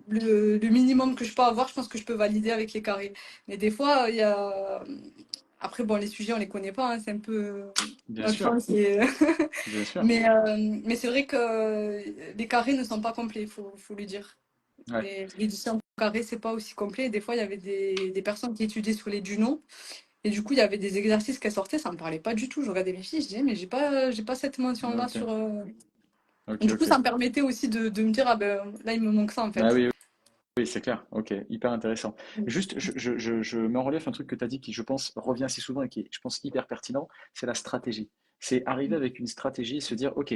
le minimum que je peux avoir, je pense que je peux valider avec les carrés. Mais des fois, il y a. Après, bon, les sujets, on les connaît pas, hein, c'est un peu bien notre sûr, chance. C'est bien sûr, mais c'est vrai que les carrés ne sont pas complets, faut lui dire. ouais, L'édition carré, c'est pas aussi complet. Des fois, il y avait des personnes qui étudiaient sur les Duno. Et du coup, il y avait des exercices qui sortaient, ça me parlait pas du tout. Je regardais mes fiches, je disais, mais j'ai pas cette mention-là ok, sur. ok, Du coup, ok. ça me permettait aussi de me dire, ah ben là, il me manque ça en Ah fait. oui, oui, c'est clair. Ok, hyper intéressant. Juste, je mets en relief un truc que tu as dit qui, je pense, revient assez souvent et qui est, je pense, hyper pertinent, c'est la stratégie. C'est arriver avec une stratégie et se dire, ok,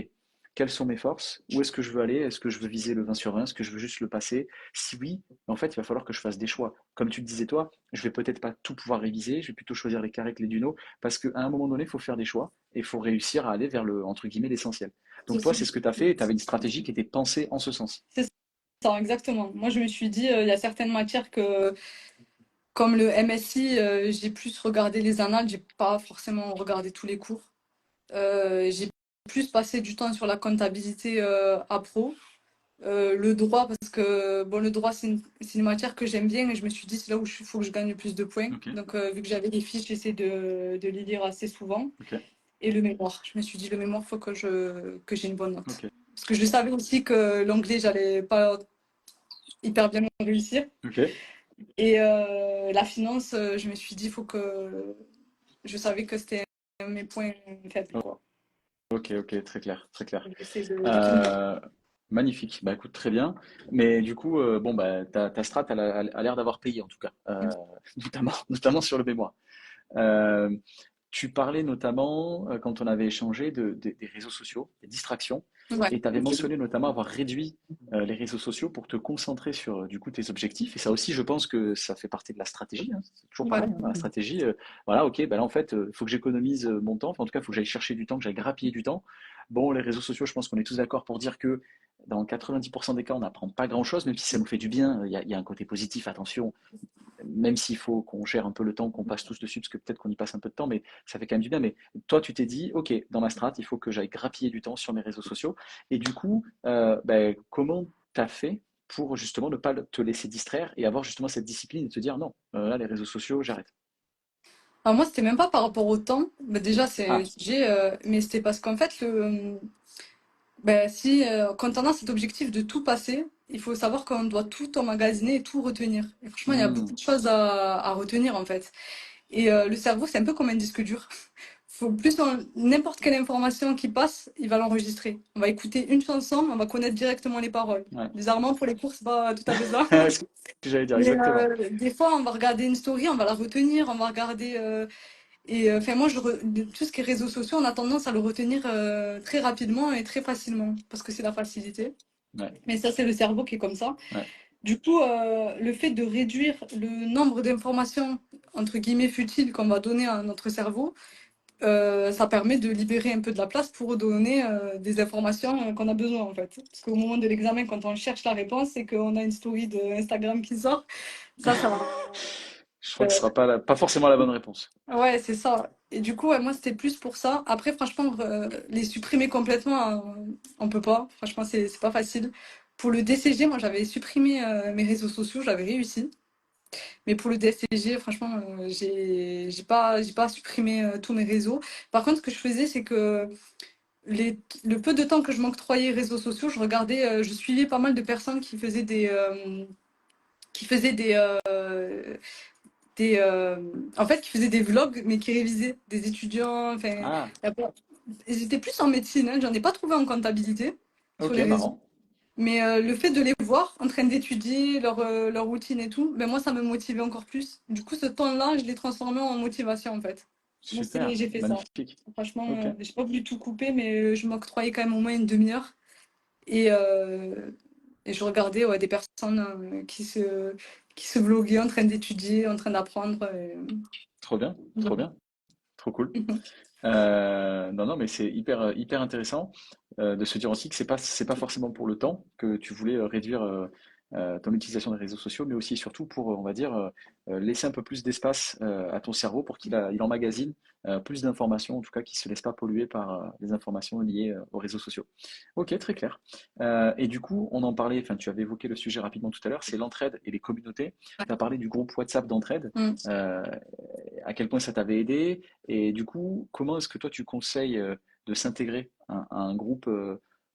quelles sont mes forces? Où est-ce que je veux aller? Est-ce que je veux viser le 20 sur 20? Est-ce que je veux juste le passer? Si oui, en fait, il va falloir que je fasse des choix. Comme tu le disais toi, je vais peut-être pas tout pouvoir réviser, je vais plutôt choisir les carrés que les dunos, parce qu'à un moment donné, il faut faire des choix et il faut réussir à aller vers le, entre guillemets, l'essentiel. Donc toi, c'est ce que tu as fait et tu avais une stratégie qui était pensée en ce sens. C'est ça, exactement. Moi, je me suis dit, il y a certaines matières que, comme le MSI, j'ai plus regardé les annales, j'ai pas forcément regardé tous les cours. J'ai plus passé du temps sur la comptabilité à pro. Le droit, parce que bon, le droit, c'est une matière que j'aime bien et je me suis dit, c'est là où il faut que je gagne le plus de points. Ok, Donc, vu que j'avais les fiches, j'essaie de les lire assez souvent. ok, Et le mémoire, je me suis dit, le mémoire, il faut que j'ai une bonne ok, note. Parce que je savais aussi que l'anglais, j'allais pas hyper bien réussir. ok. Et la finance, je me suis dit, il faut que. Je savais que c'était mes points faibles, quoi. Ok, ok, très clair, très clair. J'essaie de finir. Euh, magnifique. Bah écoute, très bien. Mais du coup, bon bah ta strat, elle a l'air d'avoir payé en tout cas, notamment sur le mémoire. Euh, Tu parlais notamment, quand on avait échangé, des réseaux sociaux, des distractions, Ouais. et tu avais mentionné notamment avoir réduit les réseaux sociaux pour te concentrer sur du coup tes objectifs. Et ça aussi, je pense que ça fait partie de la stratégie, hein. C'est toujours Ouais. pareil, hein, la stratégie. Voilà, ok, bah là en fait, il faut que j'économise mon temps. Enfin, en tout cas, il faut que j'aille chercher du temps, que j'aille grappiller du temps. Bon, les réseaux sociaux, je pense qu'on est tous d'accord pour dire que dans 90% des cas, on n'apprend pas grand-chose, même si ça nous fait du bien. Il y a un côté positif, attention, même s'il faut qu'on gère un peu le temps qu'on passe tous dessus, parce que peut-être qu'on y passe un peu de temps, mais ça fait quand même du bien. Mais toi, tu t'es dit, OK, dans ma strat, il faut que j'aille grappiller du temps sur mes réseaux sociaux. Et du coup, ben, comment tu as fait pour justement ne pas te laisser distraire et avoir justement cette discipline et te dire, non, là, les réseaux sociaux, j'arrête. Alors moi, c'était même pas par rapport au temps. Bah, déjà, c'est un Ah, sujet, mais c'était parce qu'en fait, si, quand on a cet objectif de tout passer, il faut savoir qu'on doit tout emmagasiner et tout retenir. Et franchement, il y a beaucoup hmm, de choses à retenir en fait. Et le cerveau, c'est un peu comme un disque dur. Faut plus n'importe quelle information qui passe, il va l'enregistrer. On va écouter une chanson, on va connaître directement les paroles. ouais. Bizarrement, pour les cours, c'est pas tout à fait ça. C'est ce que j'allais dire, Mais exactement. des fois, on va regarder une story, on va la retenir, on va regarder. Et enfin, moi, tout ce qui est réseaux sociaux, on a tendance à le retenir très rapidement et très facilement parce que c'est la facilité. Ouais, Mais ça, c'est le cerveau qui est comme ça. ouais. Du coup, le fait de réduire le nombre d'informations, entre guillemets, futiles qu'on va donner à notre cerveau, ça permet de libérer un peu de la place pour donner des informations qu'on a besoin, en fait. Parce qu'au moment de l'examen, quand on cherche la réponse et qu'on a une story de Instagram qui sort, ça va. Je crois que ce sera pas forcément la bonne réponse. Ouais, c'est ça. Et du coup, ouais, moi, c'était plus pour ça. Après, franchement, les supprimer complètement, on peut pas. Franchement, c'est pas facile. Pour le DCG, moi, j'avais supprimé mes réseaux sociaux, j'avais réussi. Mais pour le DCG, franchement, j'ai pas supprimé tous mes réseaux. Par contre, ce que je faisais, c'est que le peu de temps que je m'octroyais réseaux sociaux, je regardais, je suivais pas mal de personnes qui faisaient en fait, qui faisaient des vlogs, mais qui révisaient des étudiants. Enfin, Ah, ils étaient plus en médecine, hein, j'en ai pas trouvé en comptabilité sur ok, les réseaux. marrant. Mais le fait de les voir en train d'étudier leur routine et tout, ben moi, ça me motivait encore plus. Du coup, ce temps-là, je l'ai transformé en motivation, en fait. Moi, Super, j'ai fait ça. magnifique. Franchement, Ok, j'ai pas voulu tout couper, mais je m'octroyais quand même au moins une demi-heure. Et, et je regardais ouais, des personnes qui se vloguaient en train d'étudier, en train d'apprendre. trop bien, trop bien, trop cool. Non, non, mais c'est hyper intéressant de se dire aussi que c'est pas forcément pour le temps que tu voulais réduire ton utilisation des réseaux sociaux, mais aussi et surtout pour, on va dire, laisser un peu plus d'espace à ton cerveau pour il emmagasine plus d'informations, en tout cas, qui ne se laisse pas polluer par les informations liées aux réseaux sociaux. Ok, très clair. Et du coup, on en parlait, enfin, tu avais évoqué le sujet rapidement tout à l'heure, c'est l'entraide et les communautés. Tu as parlé du groupe WhatsApp d'entraide. Mm. Euh, à quel point ça t'avait aidé et du coup, comment est-ce que toi tu conseilles de s'intégrer à un groupe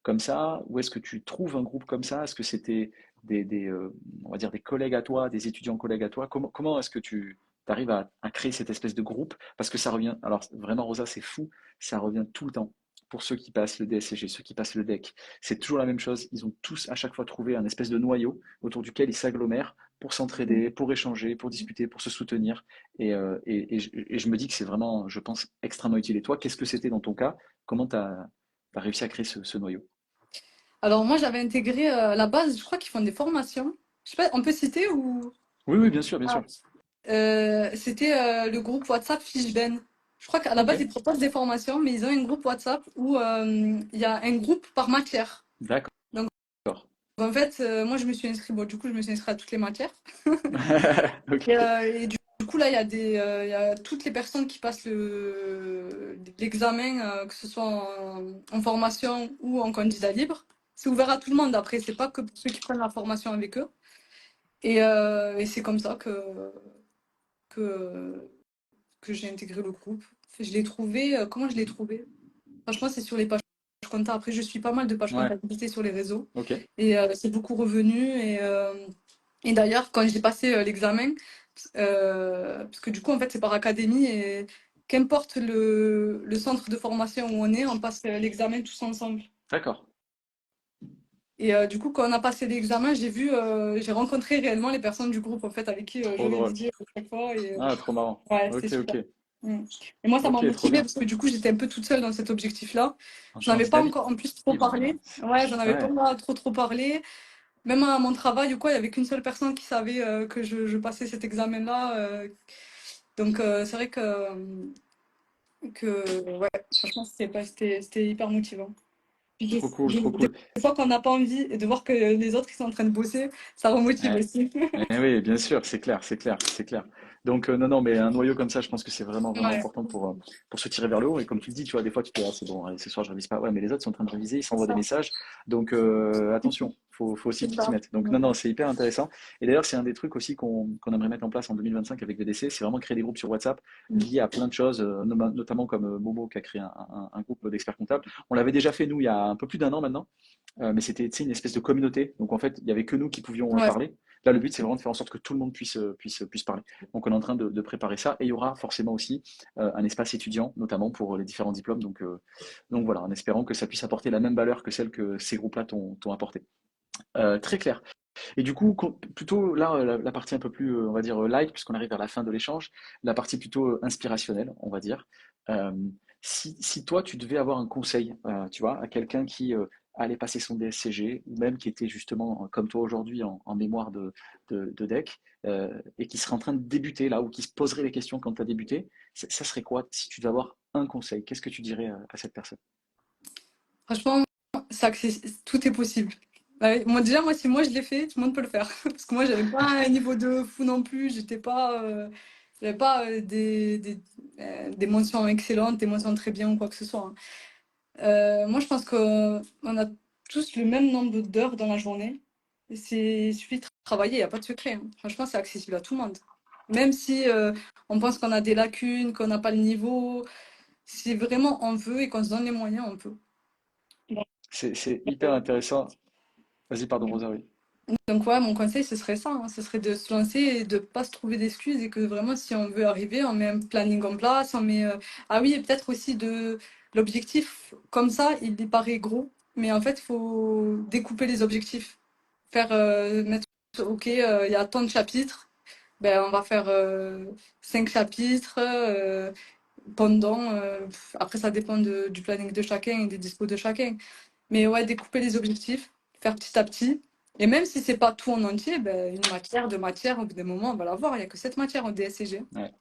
comme ça? Où est-ce que tu trouves un groupe comme ça? Est-ce que c'était on va dire des collègues à toi, des étudiants collègues à toi? Comment est-ce que tu arrives à créer cette espèce de groupe? Parce que ça revient, alors vraiment Rosa, c'est fou, ça revient tout le temps. Pour ceux qui passent le DSCG, ceux qui passent le DEC, c'est toujours la même chose. Ils ont tous à chaque fois trouvé un espèce de noyau autour duquel ils s'agglomèrent pour s'entraider, pour échanger, pour discuter, pour se soutenir. Et je me dis que c'est vraiment, je pense, extrêmement utile. Et toi, qu'est-ce que c'était dans ton cas? Comment tu as réussi à créer ce noyau? Alors moi, j'avais intégré à la base, je crois qu'ils font des formations. Je sais pas, on peut citer ou... Oui, oui, bien sûr, bien Ah. sûr. C'était le groupe WhatsApp Fishben. Je crois qu'à la Ok, base, ils proposent des formations, mais ils ont un groupe WhatsApp où il y a un groupe par matière. d'accord. Donc en fait, moi, je me suis inscrite, bon, du coup, je me suis inscrite à toutes les matières. Ok, Et du coup, là, il y a toutes les personnes qui passent l'examen, que ce soit en formation ou en candidat libre. C'est ouvert à tout le monde après, c'est pas que pour ceux qui prennent la formation avec eux. Et c'est comme ça que, que j'ai intégré le groupe. Je l'ai trouvé, comment je l'ai trouvé? Franchement, c'est sur les pages compta. Après, je suis pas mal de pages ouais, comptabilité sur les réseaux ok, et c'est beaucoup revenu. Et d'ailleurs, quand j'ai passé l'examen, parce que du coup, en fait, c'est par académie et qu'importe le centre de formation où on passe l'examen tous ensemble. d'accord. Et du coup, quand on a passé l'examen, j'ai rencontré réellement les personnes du groupe en fait avec qui je Trop drôle. révisais à chaque fois. Et Ah, trop marrant. ouais, c'était Ok, super. ok. Mm. Et moi, ça m'a Ok, trop motivée bien. parce que du coup, j'étais un peu toute seule dans cet objectif-là. En Je n'avais pas candidat libre. encore en plus trop parlé. Ouais, j'en avais Ouais, pas trop parlé. Même à mon travail ou quoi, il y avait qu'une seule personne qui savait que je passais cet examen-là. Donc, c'est vrai ouais, franchement, c'était hyper motivant. Puis trop cool, trop des cool. fois qu'on n'a pas envie et de voir que les autres ils sont en train de bosser, ça remotive Ouais. aussi. Eh oui, bien sûr, c'est clair, c'est clair, c'est clair. Donc, non, non, mais un noyau comme ça, je pense que c'est vraiment Ouais, important pour se tirer vers le haut. Et comme tu le dis, tu vois, des fois, tu te dis, ah, c'est bon, allez, ce soir, je révise pas. Ouais, mais les autres sont en train de réviser, ils c'est s'envoient des ça. messages. Donc, attention, faut aussi C'est que tu t'y ça. mettes. Donc, non, non, c'est hyper intéressant. Et d'ailleurs, c'est un des trucs aussi qu'on aimerait mettre en place en 2025 avec VDC, c'est vraiment créer des groupes sur WhatsApp Mm. liés à plein de choses, notamment comme Momo qui a créé un groupe d'experts comptables. On l'avait déjà fait, nous, il y a un peu plus d'un an maintenant. Mais c'était, tu sais, une espèce de communauté. Donc en fait, il y avait que nous qui pouvions Ouais, parler. Là, le but, c'est vraiment de faire en sorte que tout le monde puisse parler. Donc on est en train de préparer ça. Et il y aura forcément aussi un espace étudiant, notamment pour les différents diplômes. Donc voilà, en espérant que ça puisse apporter la même valeur que celle que ces groupes-là t'ont apporté. Très clair. Et du coup, plutôt là, la partie un peu plus, on va dire, light, puisqu'on arrive vers la fin de l'échange, la partie plutôt inspirationnelle, on va dire. Euh, si toi, tu devais avoir un conseil, tu vois, à quelqu'un qui allait passer son DSCG, ou même qui était justement, comme toi aujourd'hui, en mémoire de deck, et qui serait en train de débuter là, ou qui se poserait les questions quand tu as débuté, ça serait quoi si tu devais avoir un conseil? Qu'est-ce que tu dirais à cette personne? Franchement, tout est possible. Ouais, moi, si moi je l'ai fait, tout le monde peut le faire. Parce que moi, j'avais pas un niveau de fou non plus. J'avais pas des mentions excellentes, des mentions très bien ou quoi que ce soit, hein. Moi, je pense qu'on a tous le même nombre d'heures dans la journée. Il suffit de travailler, il n'y a pas de secret, hein. Franchement, c'est accessible à tout le monde. Même si on pense qu'on a des lacunes, qu'on n'a pas le niveau, si vraiment on veut et qu'on se donne les moyens, on peut. C'est hyper intéressant. Vas-y, pardon, Rosa, oui. Donc ouais, mon conseil, ce serait ça, hein. Ce serait de se lancer et de pas se trouver d'excuses et que vraiment, si on veut arriver, on met un planning en place, on met... Ah oui, et peut-être aussi de l'objectif, comme ça, il y paraît gros, mais en fait, il faut découper les objectifs. Mettre, ok, il y a tant de chapitres, ben, on va faire 5 chapitres après, ça dépend du planning de chacun et des dispos de chacun. Mais ouais, découper les objectifs, faire petit à petit. Et même si c'est pas tout en entier, ben, une matière, deux matières, au bout d'un moment, on va l'avoir. Il n'y a que 7 matières en DSCG. Ouais.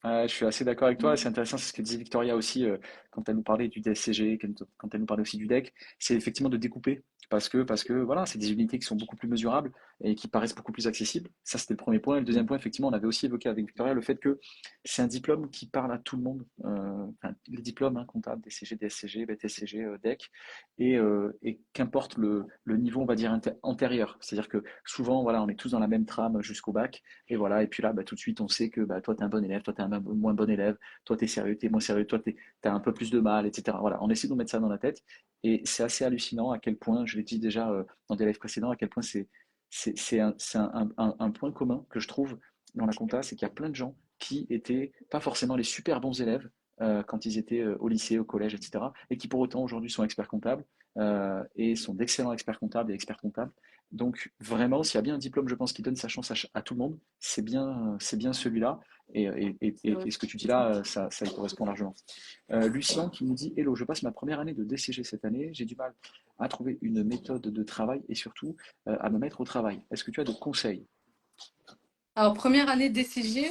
Je suis assez d'accord avec toi. C'est intéressant, c'est ce que disait Victoria aussi quand elle nous parlait du DSCG, quand elle nous parlait aussi du deck. C'est effectivement de découper parce que voilà, c'est des unités qui sont beaucoup plus mesurables et qui paraissent beaucoup plus accessibles. Ça, c'était le premier point. Et le deuxième point, effectivement, on avait aussi évoqué avec Victoria le fait que c'est un diplôme qui parle à tout le monde. Enfin, les diplômes hein, comptables, DCG, DSCG, BTSCG, deck, et qu'importe le niveau, on va dire antérieur. C'est-à-dire que souvent, voilà, on est tous dans la même trame jusqu'au bac. Et voilà, et puis là, bah, tout de suite, on sait que bah, toi, tu es un bon élève, toi, tu es un moins bon élève, toi, tu es sérieux, tu es moins sérieux, toi, tu as un peu plus de mal, etc. Voilà, on essaie de nous mettre ça dans la tête. Et c'est assez hallucinant à quel point, je l'ai dit déjà dans des lives précédents, à quel point c'est un point commun que je trouve dans la compta, c'est qu'il y a plein de gens qui étaient pas forcément les super bons élèves quand ils étaient au lycée, au collège, etc. Et qui pour autant aujourd'hui sont experts comptables et sont d'excellents experts comptables et experts comptables. Donc vraiment, s'il y a bien un diplôme, je pense, qui donne sa chance à tout le monde, c'est bien celui-là. Et ce que tu dis là, ça y correspond largement. Lucien qui nous dit: Hello, je passe ma première année de DCG cette année. J'ai du mal à trouver une méthode de travail et surtout à me mettre au travail. Est-ce que tu as des conseils? Alors, première année DCG,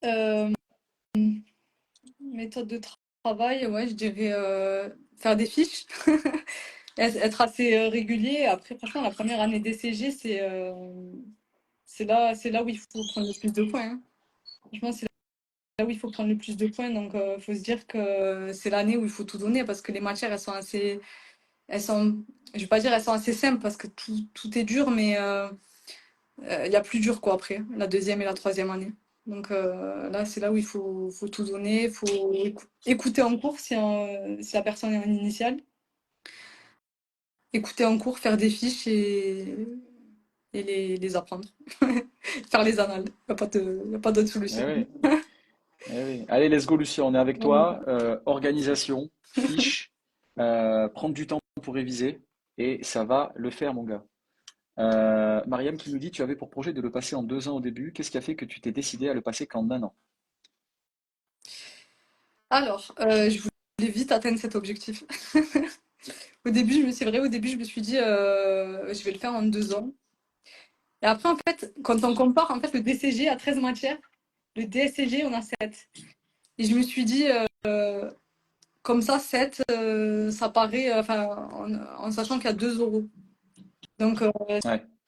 euh, méthode de travail, ouais, je dirais faire des fiches, être assez régulier. Après, franchement, la première année DCG, c'est là où il faut prendre le plus de points, hein. Franchement, c'est là où il faut prendre le plus de points. Donc, il faut se dire que c'est l'année où il faut tout donner parce que les matières, je vais pas dire elles sont assez simples parce que tout est dur, mais il y a plus dur quoi après, la deuxième et la troisième année. Donc là, c'est là où il faut tout donner, il faut écouter en cours si la personne est en initiale, écouter en cours, faire des fiches et les apprendre, faire les annales. Y a pas d'autre Eh solution. oui, eh oui. Allez, let's go, Lucien, on est avec toi. Organisation, fiche, prendre du temps pour réviser, et ça va le faire, mon gars. Mariam qui nous dit: Tu avais pour projet de le passer en 2 ans au début. Qu'est-ce qui a fait que tu t'es décidé à le passer qu'en un an? Alors, je voulais vite atteindre cet objectif. Au début, je me suis dit, je vais le faire en 2 ans. Et après, en fait, quand on compare, en fait, le DCG a 13 matières, le DSCG, on a 7. Et je me suis dit, comme ça, 7, ça paraît, enfin, en sachant qu'il y a 2 euros. Donc, Ouais,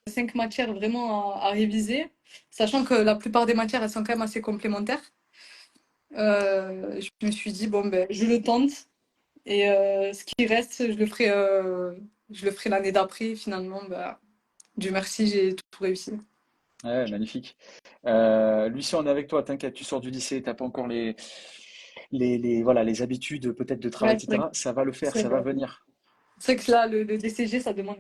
5 matières vraiment à réviser, sachant que la plupart des matières, elles sont quand même assez complémentaires. Je me suis dit, bon, ben, je le tente. Et ce qui reste, je le ferai l'année d'après. Finalement, bah, Dieu merci, j'ai tout réussi. ouais, magnifique. Lucien, on est avec toi, t'inquiète, tu sors du lycée, t'as pas encore voilà, les habitudes peut-être de travail, Ouais, c'est vrai, etc. Ça va le faire, c'est ça va vrai. venir. C'est vrai que là, le DCG, ça demande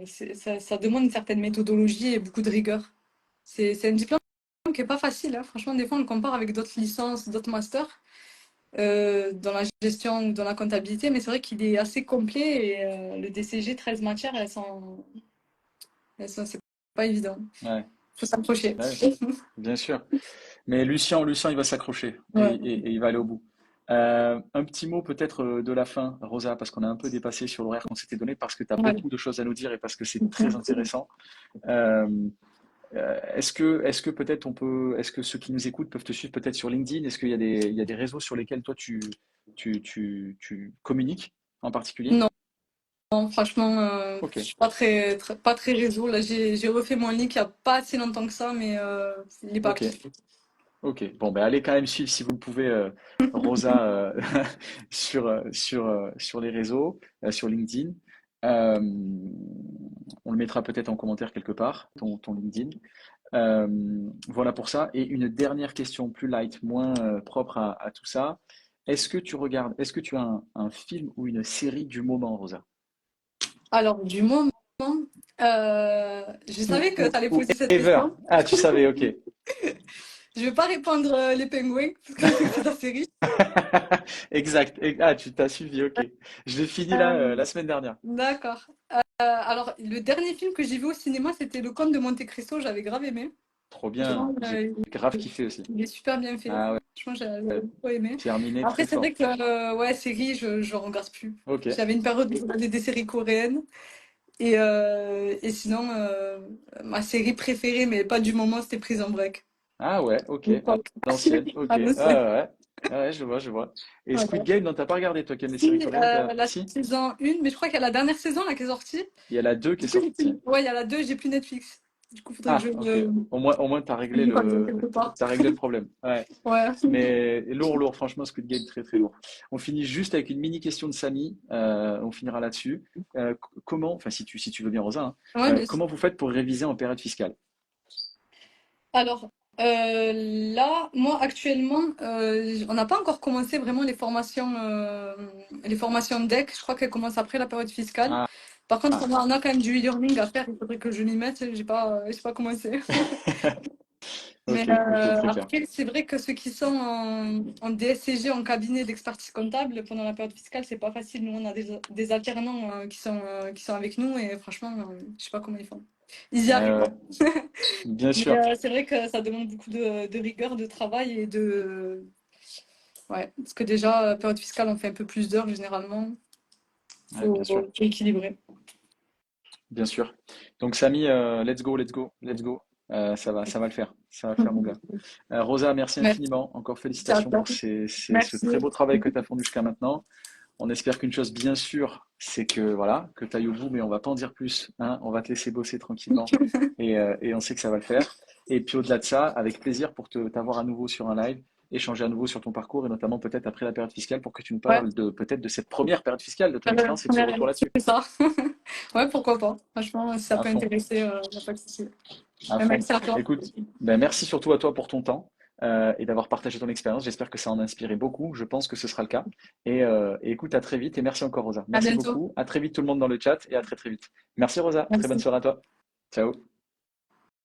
ça demande une certaine méthodologie et beaucoup de rigueur. C'est un diplôme qui est pas facile, hein. Franchement, des fois, on le compare avec d'autres licences, d'autres masters dans la gestion ou dans la comptabilité, mais c'est vrai qu'il est assez complet et le DCG, 13 matières, Et ça, c'est pas évident. Ouais, Faut s'accrocher. ouais, bien sûr. Mais Lucien, il va s'accrocher Ouais. et il va aller au bout. Un petit mot peut-être de la fin, Rosa, parce qu'on a un peu dépassé sur l'horaire qu'on s'était donné, parce que tu as Ouais. beaucoup de choses à nous dire et parce que c'est très intéressant. Euh, est-ce que peut-être est-ce que ceux qui nous écoutent peuvent te suivre peut-être sur LinkedIn? Est-ce qu'il y a il y a des réseaux sur lesquels toi tu communiques en particulier? Non, non, franchement, Ok, je suis pas très réseau. Là, j'ai refait mon link il y a pas assez longtemps que ça, mais il est pas ok, actif. ok. Bon, ben allez quand même suivre si vous le pouvez, Rosa, sur les réseaux, sur LinkedIn. Euh, on le mettra peut-être en commentaire quelque part, ton LinkedIn. Voilà pour ça. Et une dernière question plus light, moins propre à tout ça. Est-ce que tu as un film ou une série du moment, Rosa? Alors, du moment, je savais que tu allais Ou poser cette ever? question. Ah, tu savais, ok. Je vais pas répondre les pingouins, parce que je sais que c'est assez riche. Exact. Ah, tu t'as suivi, ok. Je l'ai fini là Euh, la semaine dernière. d'accord. Alors, le dernier film que j'ai vu au cinéma, c'était Le Comte de Monte-Cristo. J'avais grave aimé. Trop bien. Franchement, J'ai grave kiffé aussi. il est super bien fait. Ah Franchement, j'avais ouais. beaucoup aimé. Terminé Après, très c'est vrai fort. que, ouais, séries, je regarde plus. Ok. J'avais une période où je regardais des séries coréennes. Et sinon, ma série préférée, mais pas du moment, c'était Prison Break. Ah ouais, ok. Donc, À l'ancienne, ok. à Ah l'ancienne. ouais. Ah ouais, je vois, je vois. Et Squid Voilà. Game, non, t'as pas regardé, toi qui aimes les séries Si, coréennes, la Si? saison 1, mais je crois qu'il y a la dernière saison là qui est sortie. Il y a la 2 qui Du est coup, sortie. ouais, il y a la 2, j'ai plus Netflix. Du coup, faudrait que Ah, ok. Au moins, je me passe quelque part. t'as réglé le problème. Ouais. Ouais. Mais lourd, franchement, Squid Game, très, très lourd. On finit juste avec une mini question de Samy. On finira là-dessus. Comment, enfin, si tu veux bien, Rosa, hein, Ouais, bien sûr. comment vous faites pour réviser en période fiscale? Alors, là, moi, actuellement, on n'a pas encore commencé vraiment les formations DEC. Je crois qu'elles commencent après la période fiscale. Ah, Par contre, ah. on a quand même du e-learning à faire. Il faudrait que je m'y mette. J'ai pas commencé. Mais Ok, ok, très clair. après, c'est vrai que ceux qui sont en DSCG, en cabinet d'expertise comptable, pendant la période fiscale, c'est pas facile. Nous, on a des alternants qui sont avec nous et franchement, je sais pas comment ils font. Ils y Ouais, arrivent, ouais, hein. ouais. Bien Mais sûr. c'est vrai que ça demande beaucoup de rigueur, de travail et de... Ouais, parce que déjà, période fiscale, on fait un peu plus d'heures généralement. Ouais, bien sûr. Faut équilibrer. Bien sûr. Donc, Samy, let's go, let's go, let's go. Ça va le faire. Ça va le faire, mon gars. Rosa, merci Merci infiniment. Encore à félicitations toi. pour ce Merci. très beau travail que tu as fourni jusqu'à maintenant. On espère qu'une chose, bien sûr, c'est que voilà, que tu ailles au bout, mais on va pas en dire plus, hein. On va te laisser bosser tranquillement et on sait que ça va le faire. Et puis au-delà de ça, avec plaisir pour t'avoir à nouveau sur un live, échanger à nouveau sur ton parcours et notamment peut-être après la période fiscale pour que tu nous Ouais, parles de peut-être de cette première période fiscale, de ton expérience et de ce retour là-dessus. c'est ça. Ouais, pourquoi pas. Franchement, si ça À peut fond. intéresser, y a pas de souci. À fond. Merci à toi. Écoute, ben merci surtout à toi pour ton temps et d'avoir partagé ton expérience. J'espère que ça en a inspiré beaucoup. Je pense que ce sera le cas. Et écoute, à très vite et merci encore, Rosa. À Merci bientôt. beaucoup. À très vite tout le monde dans le chat et à très très vite. Merci, Rosa. Très bonne Merci. soirée à toi. Ciao.